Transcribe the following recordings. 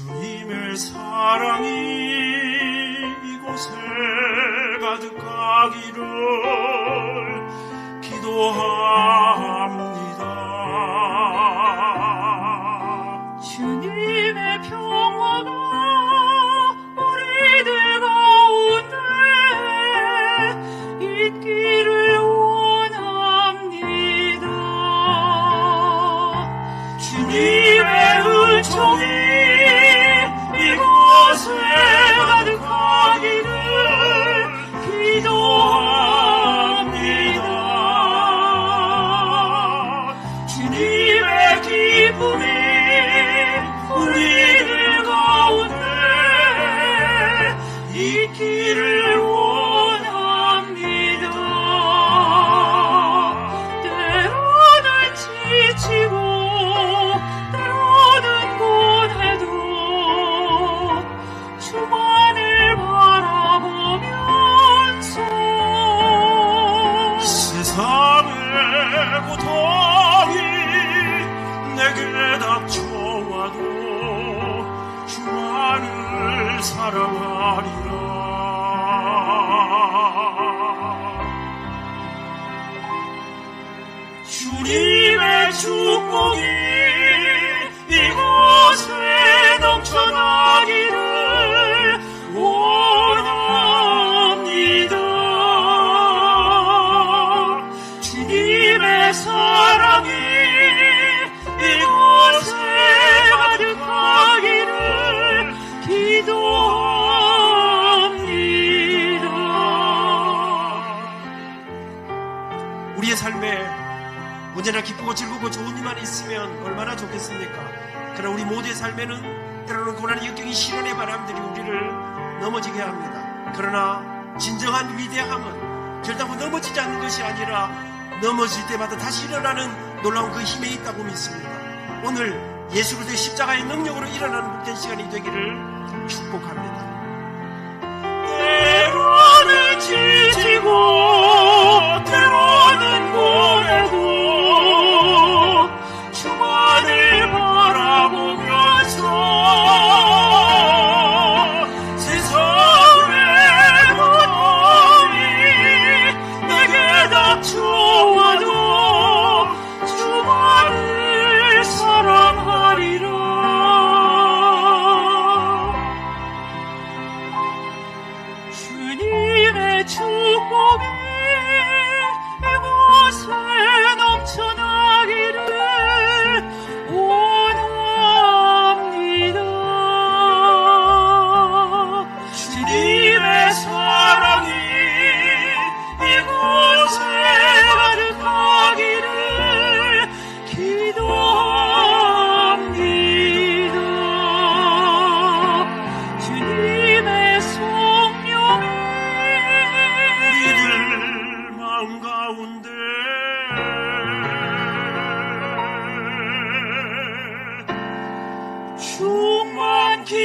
주님의 사랑이 이곳에 가득하기를 기도합니다. 주님의 평화가 우리들 가운데 있기를 원합니다. 주님의 은총이 이곳에 가득하기를 기도합니다. 주님의 기쁨이 우리들 가운데 있기를 원합니다. 때로는 지치고 때로는 고뇌도 주만을 바라보면서 세상의 고통이 내게 닥쳐와도 주만을 사랑하리라. 주님의 축복이 이곳에 넘쳐나기를 원합니다. 주님의 사랑이 이곳에 가득하기를 기도합니다. 우리의 삶에 언제나 기쁘고 즐겁고 좋은 일만 있으면 얼마나 좋겠습니까? 그러나 우리 모두의 삶에는 때로는 고난의 역경이 시련의 바람들이 우리를 넘어지게 합니다. 그러나 진정한 위대함은 결단코 넘어지지 않는 것이 아니라 넘어질 때마다 다시 일어나는 놀라운 그 힘에 있다고 믿습니다. 오늘 예수 그리스도의 십자가의 능력으로 일어나는 복된 시간이 되기를 축복합니다. 때로는 지치고 때로는 고뇌도 주만을 바라보면서 세상의 고통이 내게 닥쳐와도 주만을 사랑하리라. 주님의 축복이 이곳에 넘쳐나기를 원합니다. 주님의 사랑이 이곳에 가득하기를 기도합니다. 주님의 성령이 우리들 마음 가운데 충만길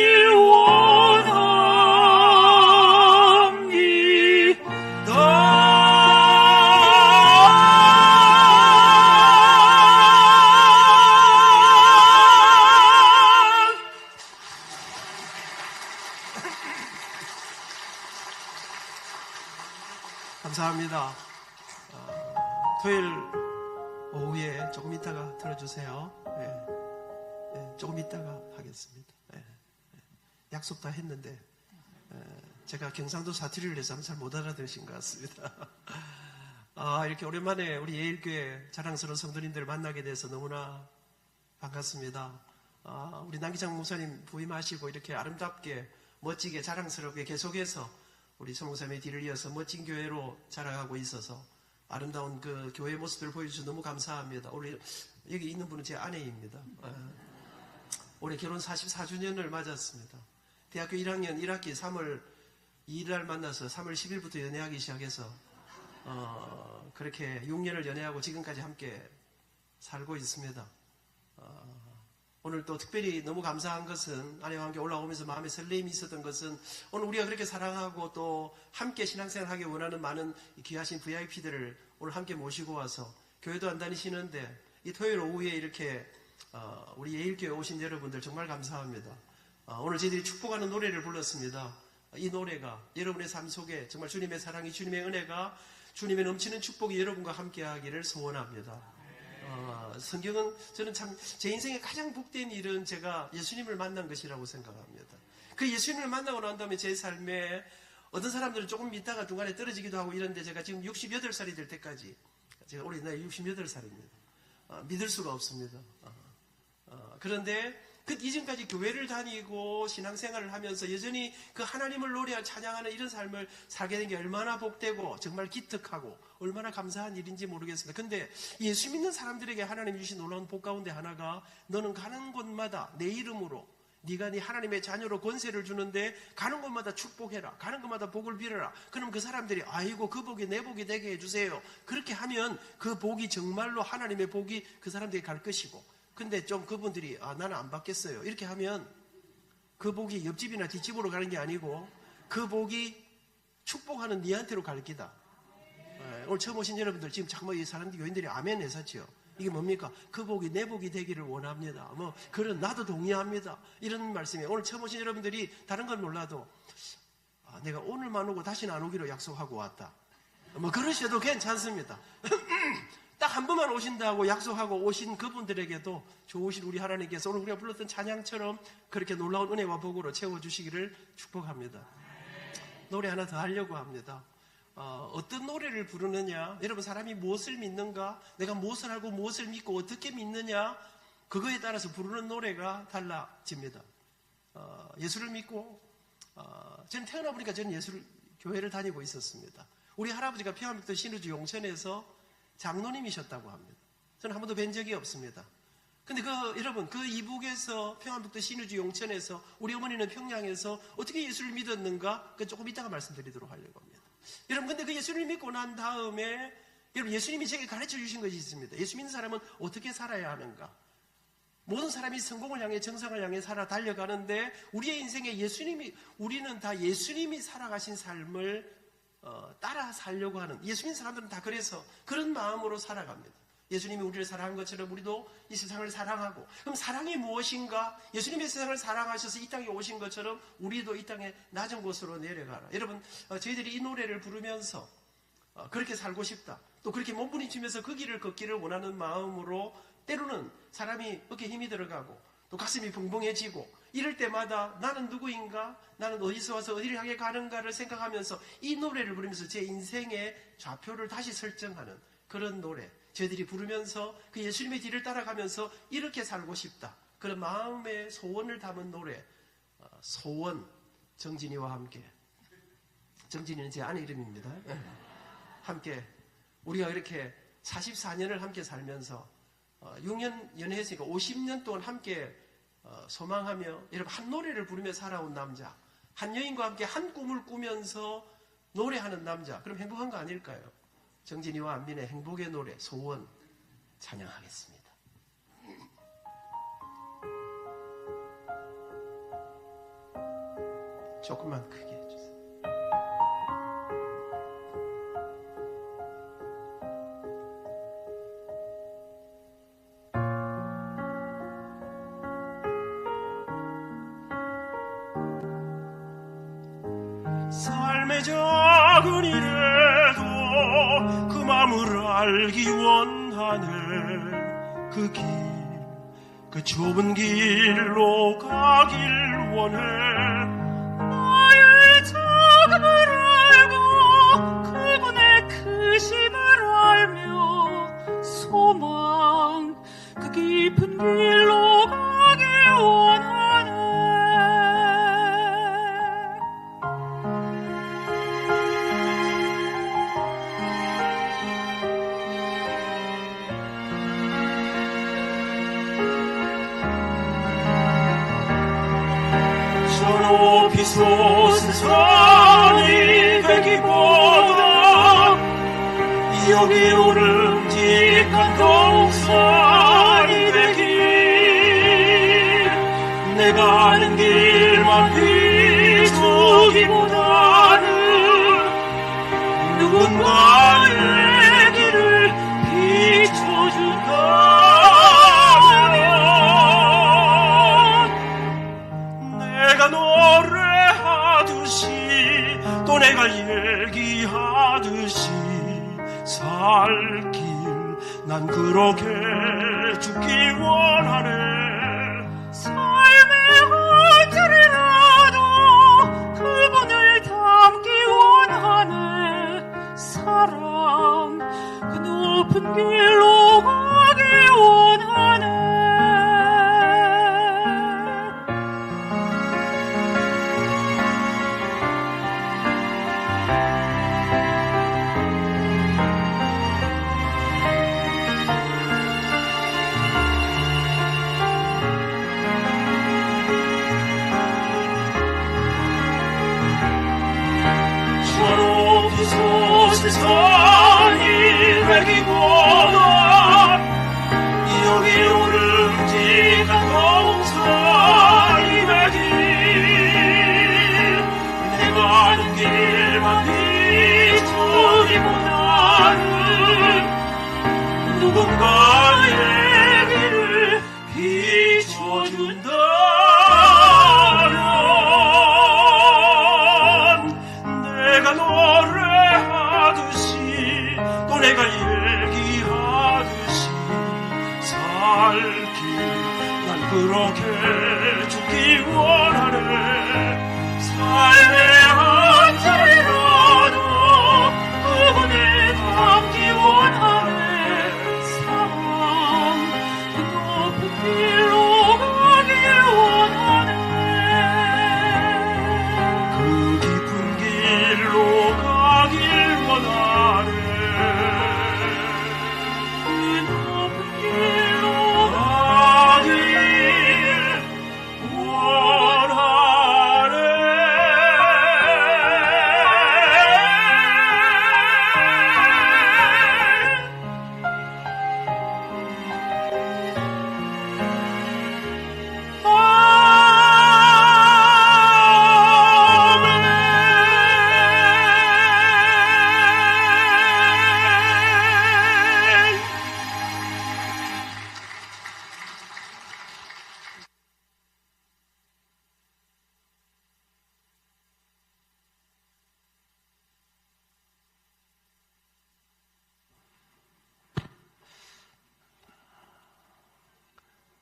감사합니다. 토요일 오후에 조금 이따가 들어주세요. 조금 이따가 하겠습니다. 약속 다 했는데 제가 경상도 사투리를 해서 잘 못 알아들으신 것 같습니다. 이렇게 오랜만에 우리 예일교회 자랑스러운 성도님들을 만나게 돼서 너무나 반갑습니다. 우리 남기장 목사님 부임하시고 이렇게 아름답게 멋지게 자랑스럽게 계속해서 우리 성목사님의 뒤를 이어서 멋진 교회로 자라가고 있어서 아름다운 그 교회 모습들을 보여주셔서 너무 감사합니다. 우리 여기 있는 분은 제 아내입니다. 올해 결혼 44주년을 맞았습니다. 대학교 1학년 1학기 3월 2일날 만나서 3월 10일부터 연애하기 시작해서 그렇게 6년을 연애하고 지금까지 함께 살고 있습니다. 오늘 또 특별히 너무 감사한 것은 아내와 함께 올라오면서 마음에 설레임이 있었던 것은 오늘 우리가 그렇게 사랑하고 또 함께 신앙생활하기 원하는 많은 귀하신 VIP들을 오늘 함께 모시고 와서 교회도 안 다니시는데 이 토요일 오후에 이렇게 우리 예일교회 오신 여러분들 정말 감사합니다. 오늘 저희들이 축복하는 노래를 불렀습니다. 이 노래가 여러분의 삶 속에 정말 주님의 사랑이, 주님의 은혜가, 주님의 넘치는 축복이 여러분과 함께하기를 소원합니다. 성경은 저는 참 제 인생에 가장 복된 일은 제가 예수님을 만난 것이라고 생각합니다. 그 예수님을 만나고 난 다음에 제 삶에 어떤 사람들은 조금 있다가 중간에 떨어지기도 하고 이런데 제가 지금 68살이 될 때까지, 제가 올해 나이 68살입니다. 믿을 수가 없습니다. 그런데 그 이전까지 교회를 다니고 신앙생활을 하면서 여전히 그 하나님을 노래하고 찬양하는 이런 삶을 살게 된 게 얼마나 복되고 정말 기특하고 얼마나 감사한 일인지 모르겠습니다. 근데 예수 믿는 사람들에게 하나님이 주신 놀라운 복 가운데 하나가, 너는 가는 곳마다 내 이름으로 네가 네 하나님의 자녀로 권세를 주는데 가는 곳마다 축복해라, 가는 곳마다 복을 빌어라. 그럼 그 사람들이 아이고 그 복이 내 복이 되게 해주세요. 그렇게 하면 그 복이 정말로 하나님의 복이 그 사람들에게 갈 것이고, 근데 좀 그분들이 나는 안 받겠어요 이렇게 하면 그 복이 옆집이나 뒷집으로 가는 게 아니고 그 복이 축복하는 니한테로 갈 기다. 오늘 처음 오신 여러분들 지금 잠깐만 이 사람들 교인들이 아멘 했었죠. 이게 뭡니까? 그 복이 내 복이 되기를 원합니다. 그런 나도 동의합니다. 이런 말씀이에요. 오늘 처음 오신 여러분들이 다른 건 몰라도 내가 오늘만 오고 다시는 안 오기로 약속하고 왔다. 그러셔도 괜찮습니다. 딱 한 번만 오신다고 약속하고 오신 그분들에게도 좋으신 우리 하나님께서 오늘 우리가 불렀던 찬양처럼 그렇게 놀라운 은혜와 복으로 채워주시기를 축복합니다. 노래 하나 더 하려고 합니다. 어떤 노래를 부르느냐, 여러분 사람이 무엇을 믿는가, 내가 무엇을 알고 무엇을 믿고 어떻게 믿느냐, 그거에 따라서 부르는 노래가 달라집니다. 예수를 믿고 저는 태어나 보니까 저는 교회를 다니고 있었습니다. 우리 할아버지가 평안북도 신우주 용천에서 장로님이셨다고 합니다. 저는 한 번도 뵌 적이 없습니다. 근데 여러분 그 이북에서 평안북도 신우주 용천에서 우리 어머니는 평양에서 어떻게 예수를 믿었는가, 조금 이따가 말씀드리도록 하려고 합니다. 여러분 근데 그 예수를 믿고 난 다음에 여러분 예수님이 제게 가르쳐 주신 것이 있습니다. 예수 믿는 사람은 어떻게 살아야 하는가. 모든 사람이 성공을 향해 정상을 향해 살아 달려가는데 우리의 인생에 우리는 다 예수님이 살아가신 삶을 따라 살려고 하는, 예수 믿는 사람들은 다 그래서 그런 마음으로 살아갑니다. 예수님이 우리를 사랑한 것처럼 우리도 이 세상을 사랑하고, 그럼 사랑이 무엇인가? 예수님이 세상을 사랑하셔서 이 땅에 오신 것처럼 우리도 이 땅에 낮은 곳으로 내려가라. 여러분 저희들이 이 노래를 부르면서 그렇게 살고 싶다, 또 그렇게 몸부림치면서 그 길을 걷기를 원하는 마음으로 때로는 사람이 어깨에 힘이 들어가고 또 가슴이 붕붕해지고 이럴 때마다 나는 누구인가, 나는 어디서 와서 어디를 향해 가는가를 생각하면서 이 노래를 부르면서 제 인생의 좌표를 다시 설정하는 그런 노래, 저희들이 부르면서 그 예수님의 뒤를 따라가면서 이렇게 살고 싶다, 그런 마음의 소원을 담은 노래. 소원, 정진이와 함께. 정진이는 제 아내 이름입니다. 함께 우리가 이렇게 44년을 함께 살면서 6년 연애했으니까 50년 동안 함께 소망하며 여러분 한 노래를 부르며 살아온 남자, 한 여인과 함께 한 꿈을 꾸면서 노래하는 남자, 그럼 행복한 거 아닐까요? 정진이와 안민의 행복의 노래 소원 찬양하겠습니다. 조금만 크게 해주세요. 삶의 작은 일에도 그 마음을 알기 원하네. 그 좁은 길로 가길 원해. 나의 작음을 알고 그분의 크심을 알며 소망 그 깊은 길로 가길 원하네. 높이 솟은 산이 되기보다 여기 오름직한 동산이 되길, 내가 아는 길만 비추기보다는 누군가의 길을 비춰준다면 내 내가 노래하듯이 또 내가 얘기하듯이 살 길 난 그렇게 죽기 원하네. 삶의 한 줄이라도 그분을 담기 원하네. 사랑 그 높은 길로 가기 원하네. 세상이 되기보다 여기 오름직한 동산이 되기 내가 아는 길만 비추기보다는 누군가의 길을 비춰준다면 내가 노래하듯이 또 내가 얘기하듯이 살 길 난 그렇게 죽기 원하네. 삶의 한 자리라도 그분을 담기 원하네. 사랑 그 높은 길로 가길 원하네. 그 깊은 길로 가길 원하네. 그 높은 길로 가길 원하네.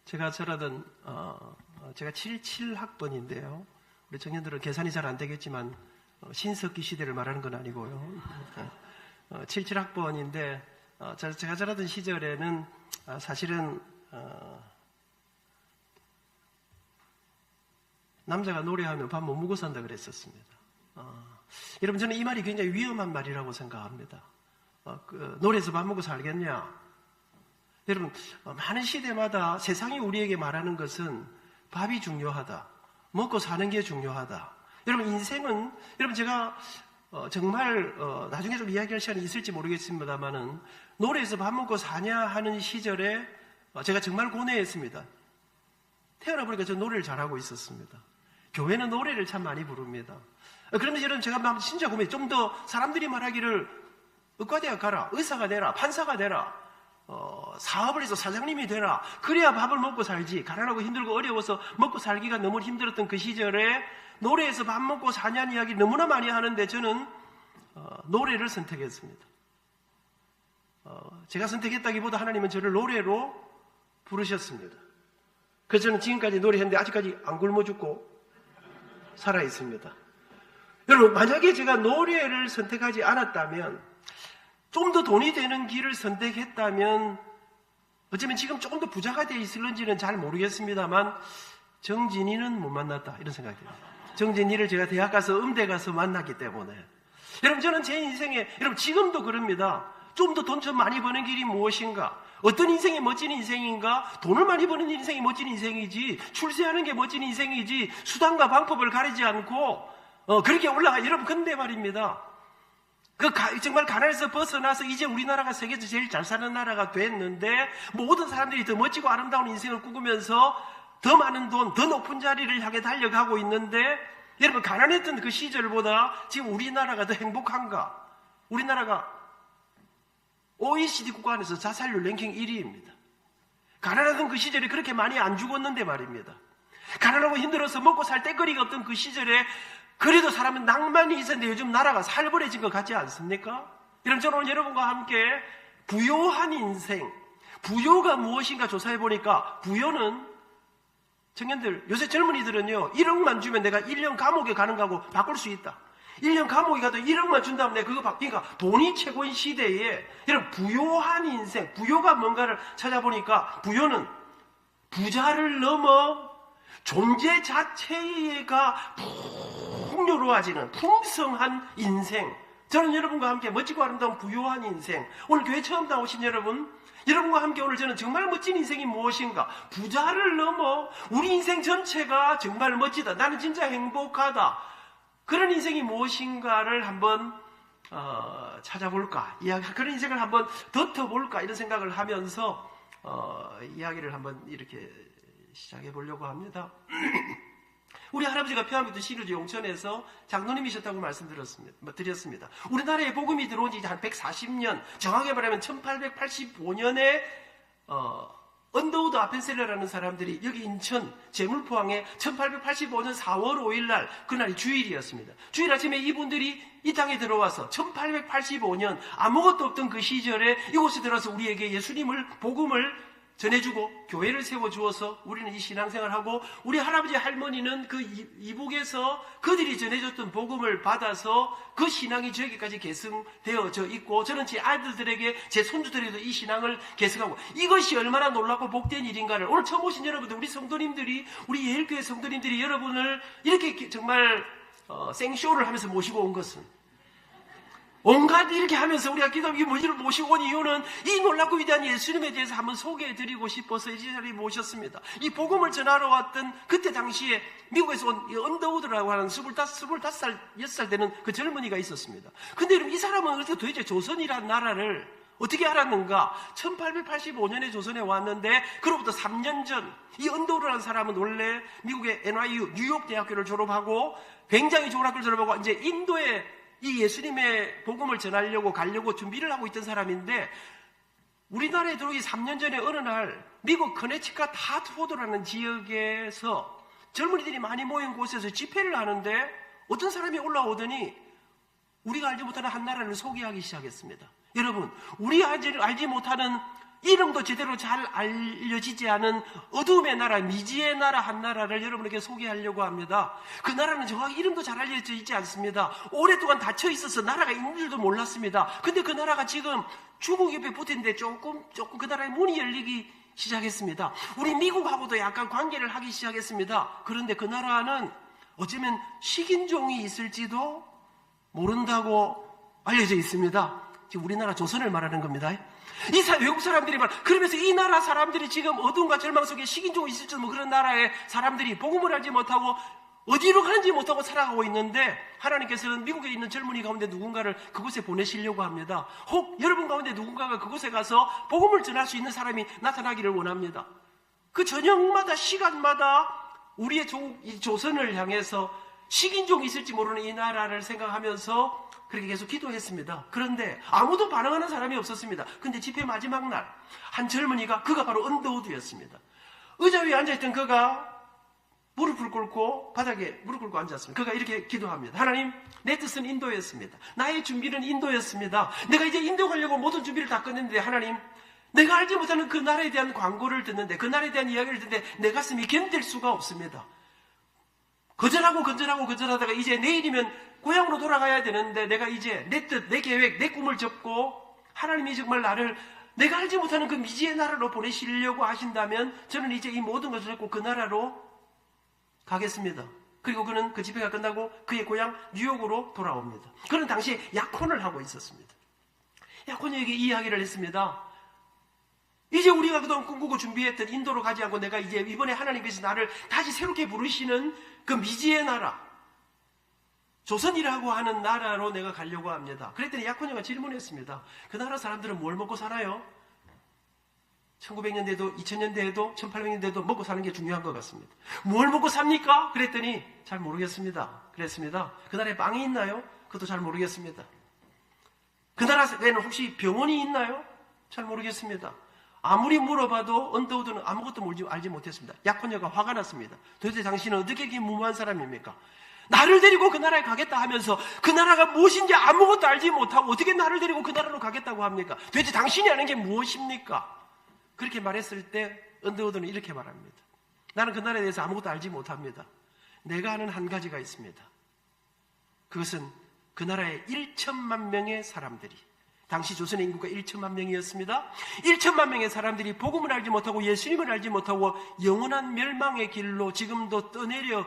제가 전하던 제가 77학번인데요. 우리 청년들은 계산이 잘 안 되겠지만 신석기 시대를 말하는 건 아니고요. 77학번인데 제가 전하던 시절에는 사실은 남자가 노래하면 밥 못 먹고 산다 그랬었습니다. 여러분 저는 이 말이 굉장히 위험한 말이라고 생각합니다. 노래에서 밥 먹고 살겠냐? 여러분 많은 시대마다 세상이 우리에게 말하는 것은 밥이 중요하다. 먹고 사는 게 중요하다. 여러분 인생은 여러분 제가 정말 나중에 좀 이야기할 시간이 있을지 모르겠습니다만은 노래에서 밥 먹고 사냐 하는 시절에 제가 정말 고뇌했습니다. 태어나 보니까 저 노래를 잘하고 있었습니다. 교회는 노래를 참 많이 부릅니다. 그런데 여러분 제가 진짜 고민 좀 더 사람들이 말하기를 의과대학 가라, 의사가 되라, 판사가 되라, 사업을 해서 사장님이 되라. 그래야 밥을 먹고 살지. 가난하고 힘들고 어려워서 먹고 살기가 너무 힘들었던 그 시절에 노래에서 밥 먹고 사냐는 이야기 너무나 많이 하는데 저는 노래를 선택했습니다. 제가 선택했다기보다 하나님은 저를 노래로 부르셨습니다. 그래서 저는 지금까지 노래했는데 아직까지 안 굶어 죽고 살아있습니다. 여러분 만약에 제가 노래를 선택하지 않았다면 좀 더 돈이 되는 길을 선택했다면 어쩌면 지금 조금 더 부자가 되어 있을런지는 잘 모르겠습니다만 정진이는 못 만났다 이런 생각이 듭니다. 정진이를 제가 대학 가서 음대 가서 만났기 때문에 여러분 저는 제 인생에 여러분 지금도 그럽니다. 좀 더 돈 좀 많이 버는 길이 무엇인가? 어떤 인생이 멋진 인생인가? 돈을 많이 버는 인생이 멋진 인생이지 출세하는 게 멋진 인생이지 수단과 방법을 가리지 않고 그렇게 올라가. 여러분 근데 말입니다. 정말 가난에서 벗어나서 이제 우리나라가 세계에서 제일 잘 사는 나라가 됐는데 모든 사람들이 더 멋지고 아름다운 인생을 꾸꾸면서 더 많은 돈, 더 높은 자리를 향해 달려가고 있는데 여러분 가난했던 그 시절보다 지금 우리나라가 더 행복한가? 우리나라가 OECD 국가 안에서 자살률 랭킹 1위입니다. 가난하던 그 시절에 그렇게 많이 안 죽었는데 말입니다. 가난하고 힘들어서 먹고 살 때거리가 없던 그 시절에 그래도 사람은 낭만이 있었는데 요즘 나라가 살벌해진 것 같지 않습니까? 이런 저는 오늘 여러분과 함께 부요한 인생, 부요가 무엇인가 조사해 보니까 부요는 청년들, 요새 젊은이들은요 1억만 주면 내가 1년 감옥에 가는 거하고 바꿀 수 있다. 1년 감옥에 가도 1억만 준다면 내가 그거 바뀌니까 돈이 최고인 시대에 이런 부요한 인생, 부요가 뭔가를 찾아보니까 부요는 부자를 넘어 존재 자체가 풍요로워지는 풍성한 인생. 저는 여러분과 함께 멋지고 아름다운 부요한 인생. 오늘 교회 처음 나오신 여러분과 함께 오늘 저는 정말 멋진 인생이 무엇인가? 부자를 넘어 우리 인생 전체가 정말 멋지다. 나는 진짜 행복하다. 그런 인생이 무엇인가를 한번 찾아볼까? 그런 인생을 한번 덧어볼까? 이런 생각을 하면서 이야기를 한번 이렇게 시작해 보려고 합니다. 우리 할아버지가 평안북도 신우주 용천에서 장로님이셨다고 말씀드렸습니다. 우리나라에 복음이 들어온 지 한 140년, 정확히 말하면 1885년에 언더우드 아펜셀러라는 사람들이 여기 인천 제물포항에 1885년 4월 5일 날 그날이 주일이었습니다. 주일 아침에 이분들이 이 땅에 들어와서 1885년 아무것도 없던 그 시절에 이곳에 들어와서 우리에게 예수님을 복음을 전해주고 교회를 세워주어서 우리는 이 신앙생활하고 우리 할아버지 할머니는 그 이북에서 그들이 전해줬던 복음을 받아서 그 신앙이 저에게까지 계승되어져 있고 저는 제 아들들에게 제 손주들에게도 이 신앙을 계승하고 이것이 얼마나 놀랍고 복된 일인가를 오늘 처음 오신 여러분들 우리 성도님들이 우리 예일교회 성도님들이 여러분을 이렇게 정말 생쇼를 하면서 모시고 온 것은 온갖 이렇게 하면서 우리가 기도하고 이를 모시고 온 이유는 이 놀랍고 위대한 예수님에 대해서 한번 소개해드리고 싶어서 이 자리에 모셨습니다. 이 복음을 전하러 왔던 그때 당시에 미국에서 온 언더우드라고 하는 25살, 6살 되는 그 젊은이가 있었습니다. 근데 여러분 이 사람은 어떻게 도대체 조선이라는 나라를 어떻게 알았는가? 1885년에 조선에 왔는데 그로부터 3년 전 이 언더우드라는 사람은 원래 미국의 NYU 뉴욕 대학교를 졸업하고 굉장히 좋은 학교를 졸업하고 이제 인도에 이 예수님의 복음을 전하려고 가려고 준비를 하고 있던 사람인데 우리나라에 들어오기 3년 전에 어느 날 미국 커네티컷 하트포드라는 지역에서 젊은이들이 많이 모인 곳에서 집회를 하는데 어떤 사람이 올라오더니 우리가 알지 못하는 한 나라를 소개하기 시작했습니다. 여러분, 우리가 알지 못하는 이름도 제대로 잘 알려지지 않은 어둠의 나라, 미지의 나라 한 나라를 여러분에게 소개하려고 합니다. 그 나라는 정확히 이름도 잘 알려져 있지 않습니다. 오랫동안 닫혀 있어서 나라가 있는 줄도 몰랐습니다. 근데 그 나라가 지금 중국 옆에 붙었는데 조금 그 나라의 문이 열리기 시작했습니다. 우리 미국하고도 약간 관계를 하기 시작했습니다. 그런데 그 나라는 어쩌면 식인종이 있을지도 모른다고 알려져 있습니다. 지금 우리나라 조선을 말하는 겁니다. 외국 사람들이 그러면서 이 나라 사람들이 지금 어둠과 절망 속에 식인종이 있을지도 뭐 그런 나라의 사람들이 복음을 알지 못하고 어디로 가는지 못하고 살아가고 있는데 하나님께서는 미국에 있는 젊은이 가운데 누군가를 그곳에 보내시려고 합니다. 혹 여러분 가운데 누군가가 그곳에 가서 복음을 전할 수 있는 사람이 나타나기를 원합니다. 그 저녁마다 시간마다 우리의 조선을 향해서 식인종이 있을지 모르는 이 나라를 생각하면서 그렇게 계속 기도했습니다. 그런데 아무도 반응하는 사람이 없었습니다. 근데 집회 마지막 날 한 젊은이가 그가 바로 언더우드였습니다. 의자 위에 앉아있던 그가 무릎을 꿇고 바닥에 무릎 꿇고 앉았습니다. 그가 이렇게 기도합니다. 하나님, 내 뜻은 인도였습니다. 나의 준비는 인도였습니다. 내가 이제 인도 가려고 모든 준비를 다 끝냈는데 하나님, 내가 알지 못하는 그 나라에 대한 광고를 듣는데 그 나라에 대한 이야기를 듣는데 내 가슴이 견딜 수가 없습니다. 거절하다가 이제 내일이면 고향으로 돌아가야 되는데 내가 이제 내 뜻, 내 계획, 내 꿈을 접고 하나님이 정말 나를 내가 알지 못하는 그 미지의 나라로 보내시려고 하신다면 저는 이제 이 모든 것을 잡고 그 나라로 가겠습니다. 그리고 그는 그 집회가 끝나고 그의 고향 뉴욕으로 돌아옵니다. 그는 당시에 약혼을 하고 있었습니다. 약혼에게 이야기를 했습니다. 이제 우리가 그동안 꿈꾸고 준비했던 인도로 가지 않고 내가 이제 이번에 하나님께서 나를 다시 새롭게 부르시는 그 미지의 나라, 조선이라고 하는 나라로 내가 가려고 합니다. 그랬더니 약혼녀가 질문했습니다. 그 나라 사람들은 뭘 먹고 살아요? 1900년대에도 2000년대에도 1800년대에도 먹고 사는 게 중요한 것 같습니다. 뭘 먹고 삽니까? 그랬더니 잘 모르겠습니다. 그랬습니다. 그 나라에 빵이 있나요? 그것도 잘 모르겠습니다. 그 나라에는 혹시 병원이 있나요? 잘 모르겠습니다. 아무리 물어봐도 언더우드는 아무것도 알지 못했습니다. 약혼녀가 화가 났습니다. 도대체 당신은 어떻게 이렇게 무모한 사람입니까? 나를 데리고 그 나라에 가겠다 하면서 그 나라가 무엇인지 아무것도 알지 못하고 어떻게 나를 데리고 그 나라로 가겠다고 합니까? 도대체 당신이 아는 게 무엇입니까? 그렇게 말했을 때 언더우드는 이렇게 말합니다. 나는 그 나라에 대해서 아무것도 알지 못합니다. 내가 아는 한 가지가 있습니다. 그것은 그 나라의 1천만 명의 사람들이, 당시 조선의 인구가 1천만 명이었습니다. 1천만 명의 사람들이 복음을 알지 못하고 예수님을 알지 못하고 영원한 멸망의 길로 지금도 떠내려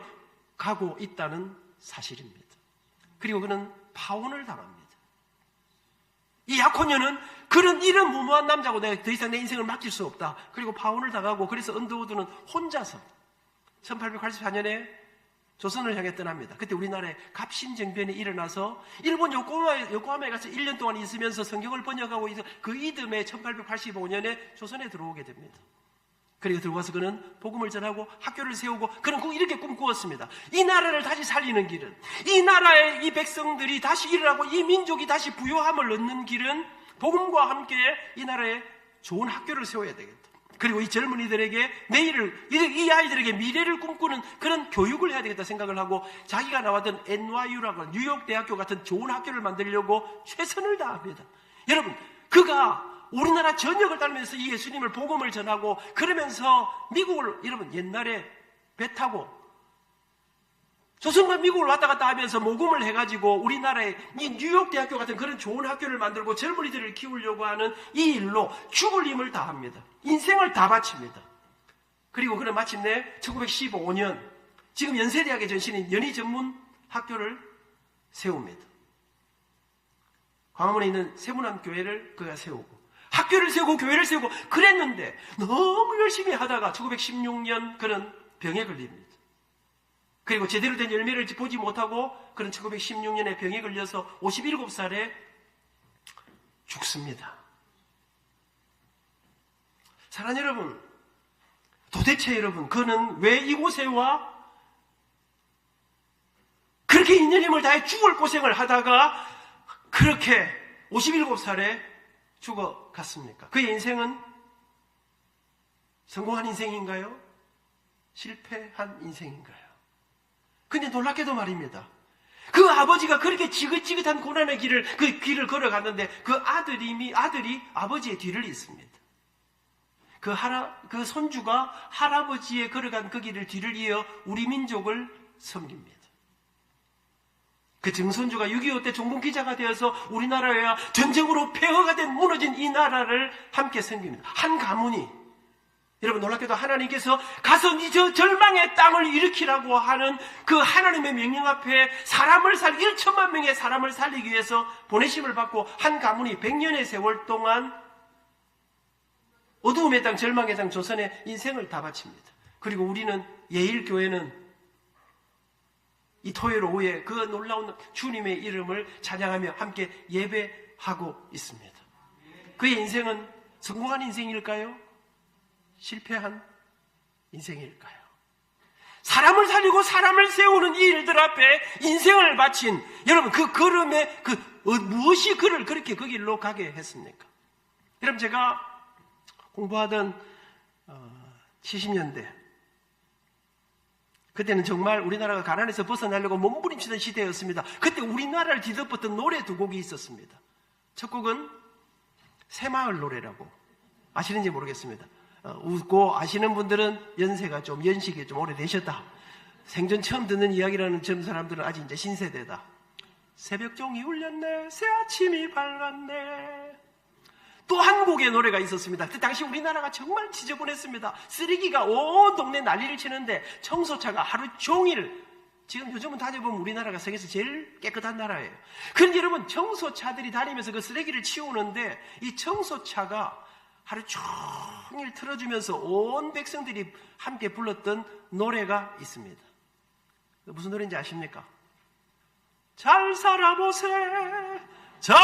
가고 있다는 사실입니다. 그리고 그는 파혼을 당합니다. 이 약혼녀는 그런 이런 무모한 남자고 내가 더 이상 내 인생을 맡길 수 없다. 그리고 파혼을 당하고 그래서 언더우드는 혼자서 1884년에 조선을 향해 떠납니다. 그때 우리나라에 갑신정변이 일어나서 일본 요코하마에 가서 1년 동안 있으면서 성경을 번역하고 있어 그 이듬해 1885년에 조선에 들어오게 됩니다. 그리고 들어가서 그는 복음을 전하고 학교를 세우고 그는 꼭 이렇게 꿈꾸었습니다. 이 나라를 다시 살리는 길은, 이 나라의 이 백성들이 다시 일어나고 이 민족이 다시 부요함을 얻는 길은 복음과 함께 이 나라에 좋은 학교를 세워야 되겠다. 그리고 이 젊은이들에게 내일을, 이 아이들에게 미래를 꿈꾸는 그런 교육을 해야 되겠다 생각을 하고 자기가 나왔던 NYU라고 뉴욕 대학교 같은 좋은 학교를 만들려고 최선을 다합니다. 여러분, 그가 우리나라 전역을 다니면서 이 예수님을 복음을 전하고 그러면서 미국을, 여러분 옛날에 배 타고 조선과 미국을 왔다 갔다 하면서 모금을 해가지고 우리나라에 이 뉴욕 대학교 같은 그런 좋은 학교를 만들고 젊은이들을 키우려고 하는 이 일로 죽을 힘을 다합니다. 인생을 다 바칩니다. 그리고 그는 마침내 1915년 지금 연세대학의 전신인 연희전문학교를 세웁니다. 광화문에 있는 세문안교회를 그가 세우고 학교를 세우고 교회를 세우고 그랬는데 너무 열심히 하다가 1916년 그는 병에 걸립니다. 그리고 제대로 된 열매를 보지 못하고 그는 1916년에 병에 걸려서 57살에 죽습니다. 사랑하는 여러분, 도대체 여러분, 그는 왜 이곳에 와 그렇게 인연 힘을 다해 죽을 고생을 하다가 그렇게 57살에 죽어갔습니까? 그의 인생은 성공한 인생인가요? 실패한 인생인가요? 근데 놀랍게도 말입니다. 그 아버지가 그렇게 지긋지긋한 고난의 그 길을 걸어갔는데 그 아들이 아버지의 뒤를 잇습니다. 그 손주가 할아버지의 걸어간 그 길을 뒤를 이어 우리 민족을 섬깁니다. 그 증손주가 6.25 때 종군기자가 되어서 우리나라와 전쟁으로 폐허가 된 무너진 이 나라를 함께 섬깁니다. 한 가문이, 여러분 놀랍게도 하나님께서 가서 저 절망의 땅을 일으키라고 하는 그 하나님의 명령 앞에 1천만 명의 사람을 살리기 위해서 보내심을 받고 한 가문이 100년의 세월 동안 어두움의 땅, 절망의 땅, 조선의 인생을 다 바칩니다. 그리고 우리는 예일교회는 이 토요일 오후에 그 놀라운 주님의 이름을 찬양하며 함께 예배하고 있습니다. 그의 인생은 성공한 인생일까요? 실패한 인생일까요? 사람을 살리고 사람을 세우는 이 일들 앞에 인생을 바친 여러분 그 걸음에 무엇이 그를 그렇게 그 길로 가게 했습니까? 여러분 제가 공부하던 70년대 그때는 정말 우리나라가 가난에서 벗어나려고 몸부림치던 시대였습니다. 그때 우리나라를 뒤덮었던 노래 두 곡이 있었습니다. 첫 곡은 새마을 노래라고 아시는지 모르겠습니다. 웃고 아시는 분들은 연식이 좀 오래되셨다. 생전 처음 듣는 이야기라는 젊은 사람들은 아직 이제 신세대다. 새벽종이 울렸네, 새아침이 밝았네. 또 한 곡의 노래가 있었습니다. 그 당시 우리나라가 정말 지저분했습니다. 쓰레기가 온 동네 난리를 치는데 청소차가 하루 종일, 지금 요즘은 다녀보면 우리나라가 세계에서 제일 깨끗한 나라예요. 그런데 여러분 청소차들이 다니면서 그 쓰레기를 치우는데 이 청소차가 하루 종일 틀어주면서 온 백성들이 함께 불렀던 노래가 있습니다. 무슨 노래인지 아십니까? 잘 살아보세, 잘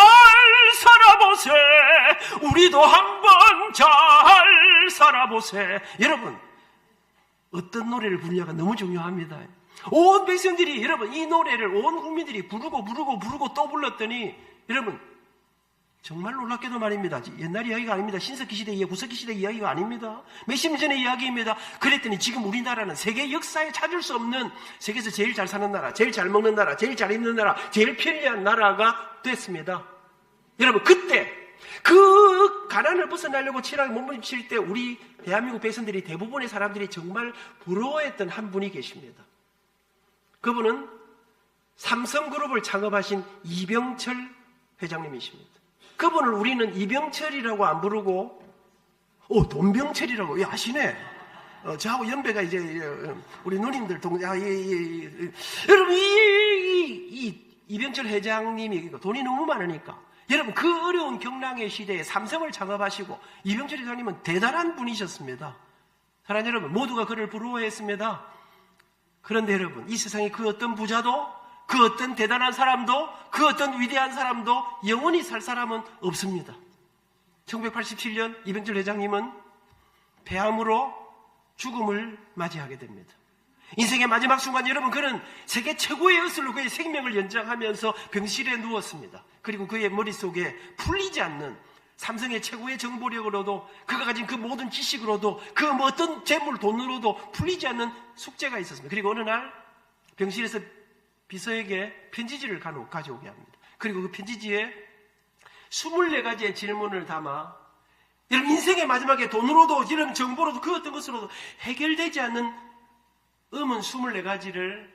살아보세, 우리도 한번 잘 살아보세. 여러분 어떤 노래를 부르냐가 너무 중요합니다. 온 백성들이, 여러분 이 노래를 온 국민들이 부르고 또 불렀더니 여러분 정말 놀랍게도 말입니다. 옛날 이야기가 아닙니다. 신석기 시대 이야기, 구석기 시대 이야기가 아닙니다. 몇십 년 전의 이야기입니다. 그랬더니 지금 우리나라는 세계 역사에 찾을 수 없는 세계에서 제일 잘 사는 나라, 제일 잘 먹는 나라, 제일 잘 입는 나라, 제일 편리한 나라가 됐습니다. 여러분, 그때 그 가난을 벗어나려고 치열하게 몸부림칠 때 우리 대한민국 백성들이, 대부분의 사람들이 정말 부러워했던 한 분이 계십니다. 그분은 삼성그룹을 창업하신 이병철 회장님이십니다. 그분을 우리는 이병철이라고 안 부르고 돈병철이라고 아시네. 저하고 연배가 이제 우리 누님들 여러분 이병철 회장님이 돈이 너무 많으니까, 여러분 그 어려운 경랑의 시대에 삼성을 창업하시고, 이병철 회장님은 대단한 분이셨습니다. 사랑하는 여러분, 모두가 그를 부러워했습니다. 그런데 여러분, 이 세상에 그 어떤 부자도, 그 어떤 대단한 사람도, 그 어떤 위대한 사람도 영원히 살 사람은 없습니다. 1987년 이병철 회장님은 폐암으로 죽음을 맞이하게 됩니다. 인생의 마지막 순간, 여러분, 그는 세계 최고의 의술로 그의 생명을 연장하면서 병실에 누웠습니다. 그리고 그의 머릿속에 풀리지 않는 삼성의 최고의 정보력으로도, 그가 가진 그 모든 지식으로도, 그 어떤 재물, 돈으로도 풀리지 않는 숙제가 있었습니다. 그리고 어느 날 병실에서 비서에게 편지지를 간혹 가져오게 합니다. 그리고 그 편지지에 24가지의 질문을 담아, 여러분, 인생의 마지막에 돈으로도, 이런 정보로도, 그 어떤 것으로도 해결되지 않는 음은 24가지를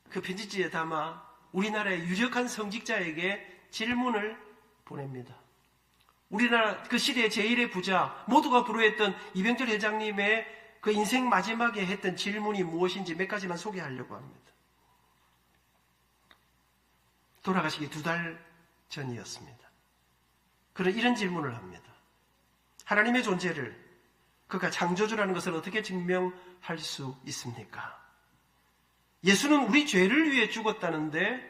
그 편지지에 담아 우리나라의 유력한 성직자에게 질문을 보냅니다. 우리나라 그 시대의 제1의 부자, 모두가 부러워했던 이병철 회장님의 그 인생 마지막에 했던 질문이 무엇인지 몇 가지만 소개하려고 합니다. 돌아가시기 2달 전이었습니다. 그는 이런 질문을 합니다. 하나님의 존재를, 그가 창조주라는 것을 어떻게 증명할 수 있습니까? 예수는 우리 죄를 위해 죽었다는데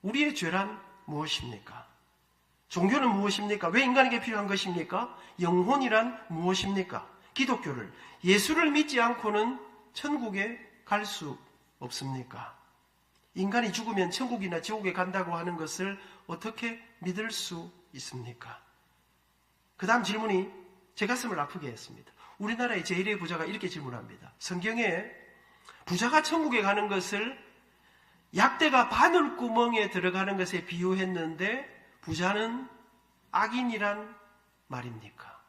우리의 죄란 무엇입니까? 종교는 무엇입니까? 왜 인간에게 필요한 것입니까? 영혼이란 무엇입니까? 기독교를, 예수를 믿지 않고는 천국에 갈 수 없습니까? 인간이 죽으면 천국이나 지옥에 간다고 하는 것을 어떻게 믿을 수 있습니까? 그 다음 질문이 제 가슴을 아프게 했습니다. 우리나라의 제1의 부자가 이렇게 질문합니다. 성경에 부자가 천국에 가는 것을 약대가 바늘구멍에 들어가는 것에 비유했는데 부자는 악인이란 말입니까?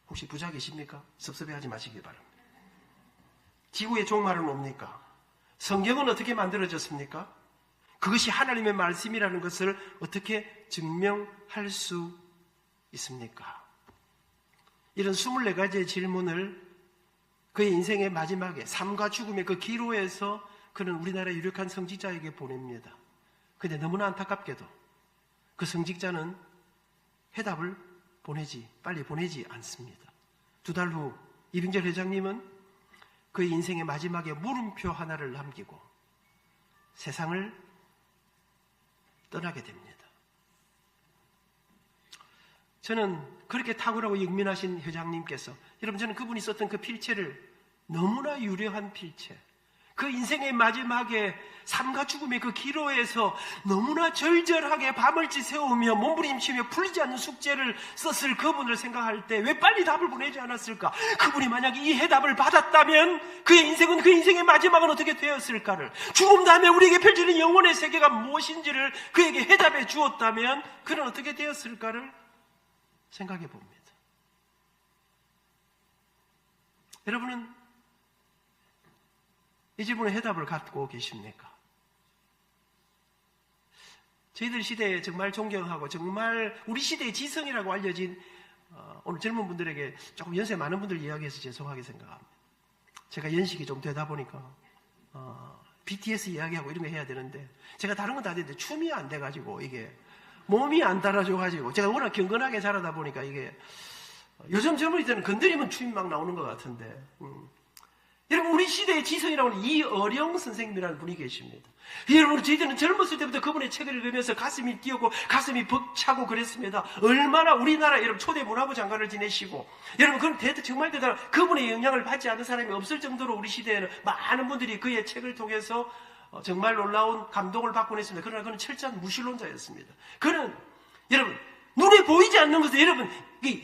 혹시 부자 계십니까? 섭섭해하지 마시기 바랍니다. 지구의 종말은 옵니까? 성경은 어떻게 만들어졌습니까? 그것이 하나님의 말씀이라는 것을 어떻게 증명할 수 있습니까? 이런 24가지의 질문을 그의 인생의 마지막에, 삶과 죽음의 그 기로에서 그는 우리나라의 유력한 성직자에게 보냅니다. 그런데 너무나 안타깝게도 그 성직자는 해답을 빨리 보내지 않습니다. 2달 후 이병철 회장님은 그의 인생의 마지막에 물음표 하나를 남기고 세상을 떠나게 됩니다. 저는 그렇게 탁월하고 영민하신 회장님께서, 여러분, 저는 그분이 썼던 그 필체를, 너무나 유려한 필체, 그 인생의 마지막에 삶과 죽음의 그 기로에서 너무나 절절하게 밤을 지새우며 몸부림치며 풀리지 않는 숙제를 썼을 그분을 생각할 때 왜 빨리 답을 보내지 않았을까? 그분이 만약에 이 해답을 받았다면 그의 인생은, 그 인생의 마지막은 어떻게 되었을까를, 죽음 다음에 우리에게 펼쳐지는 영혼의 세계가 무엇인지를 그에게 해답해 주었다면 그는 어떻게 되었을까를 생각해 봅니다. 여러분은 이 질문의 해답을 갖고 계십니까? 저희들 시대에 정말 존경하고 정말 우리 시대의 지성이라고 알려진 오늘 젊은 분들에게 조금 연세 많은 분들 이야기해서 죄송하게 생각합니다. 제가 연식이 좀 되다 보니까 BTS 이야기하고 이런 거 해야 되는데 제가 다른 건 다 되는데 춤이 안 돼가지고 이게 몸이 안 따라줘가지고, 제가 워낙 경건하게 자라다 보니까 이게 요즘 젊은이들은 건드리면 춤이 막 나오는 것 같은데, 여러분, 우리 시대의 지성이라고 하는 이어령 선생님이라는 분이 계십니다. 여러분, 저희들은 젊었을 때부터 그분의 책을 읽으면서 가슴이 뛰었고 가슴이 벅차고 그랬습니다. 얼마나 우리나라 여러분 초대 문화부 장관을 지내시고, 여러분, 그건 정말 대단한, 그분의 영향을 받지 않는 사람이 없을 정도로 우리 시대에는 많은 분들이 그의 책을 통해서 정말 놀라운 감동을 받곤 했습니다. 그러나 그는 철저한 무신론자였습니다. 그는, 여러분, 눈에 보이지 않는 것을 여러분,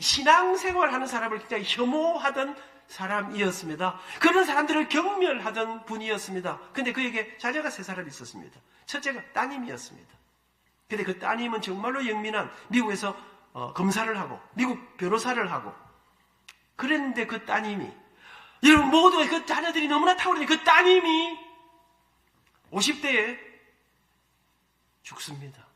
신앙생활 하는 사람을 굉장히 혐오하던 사람이었습니다. 그런 사람들을 경멸하던 분이었습니다. 근데 그에게 자녀가 3사람이 있었습니다. 첫째가 따님이었습니다. 근데 그 따님은 정말로 영민한 미국에서 검사를 하고 미국 변호사를 하고 그랬는데 그 따님이 여러분 모두 그 자녀들이 너무나 탁월하니 그 따님이 50대에 죽습니다.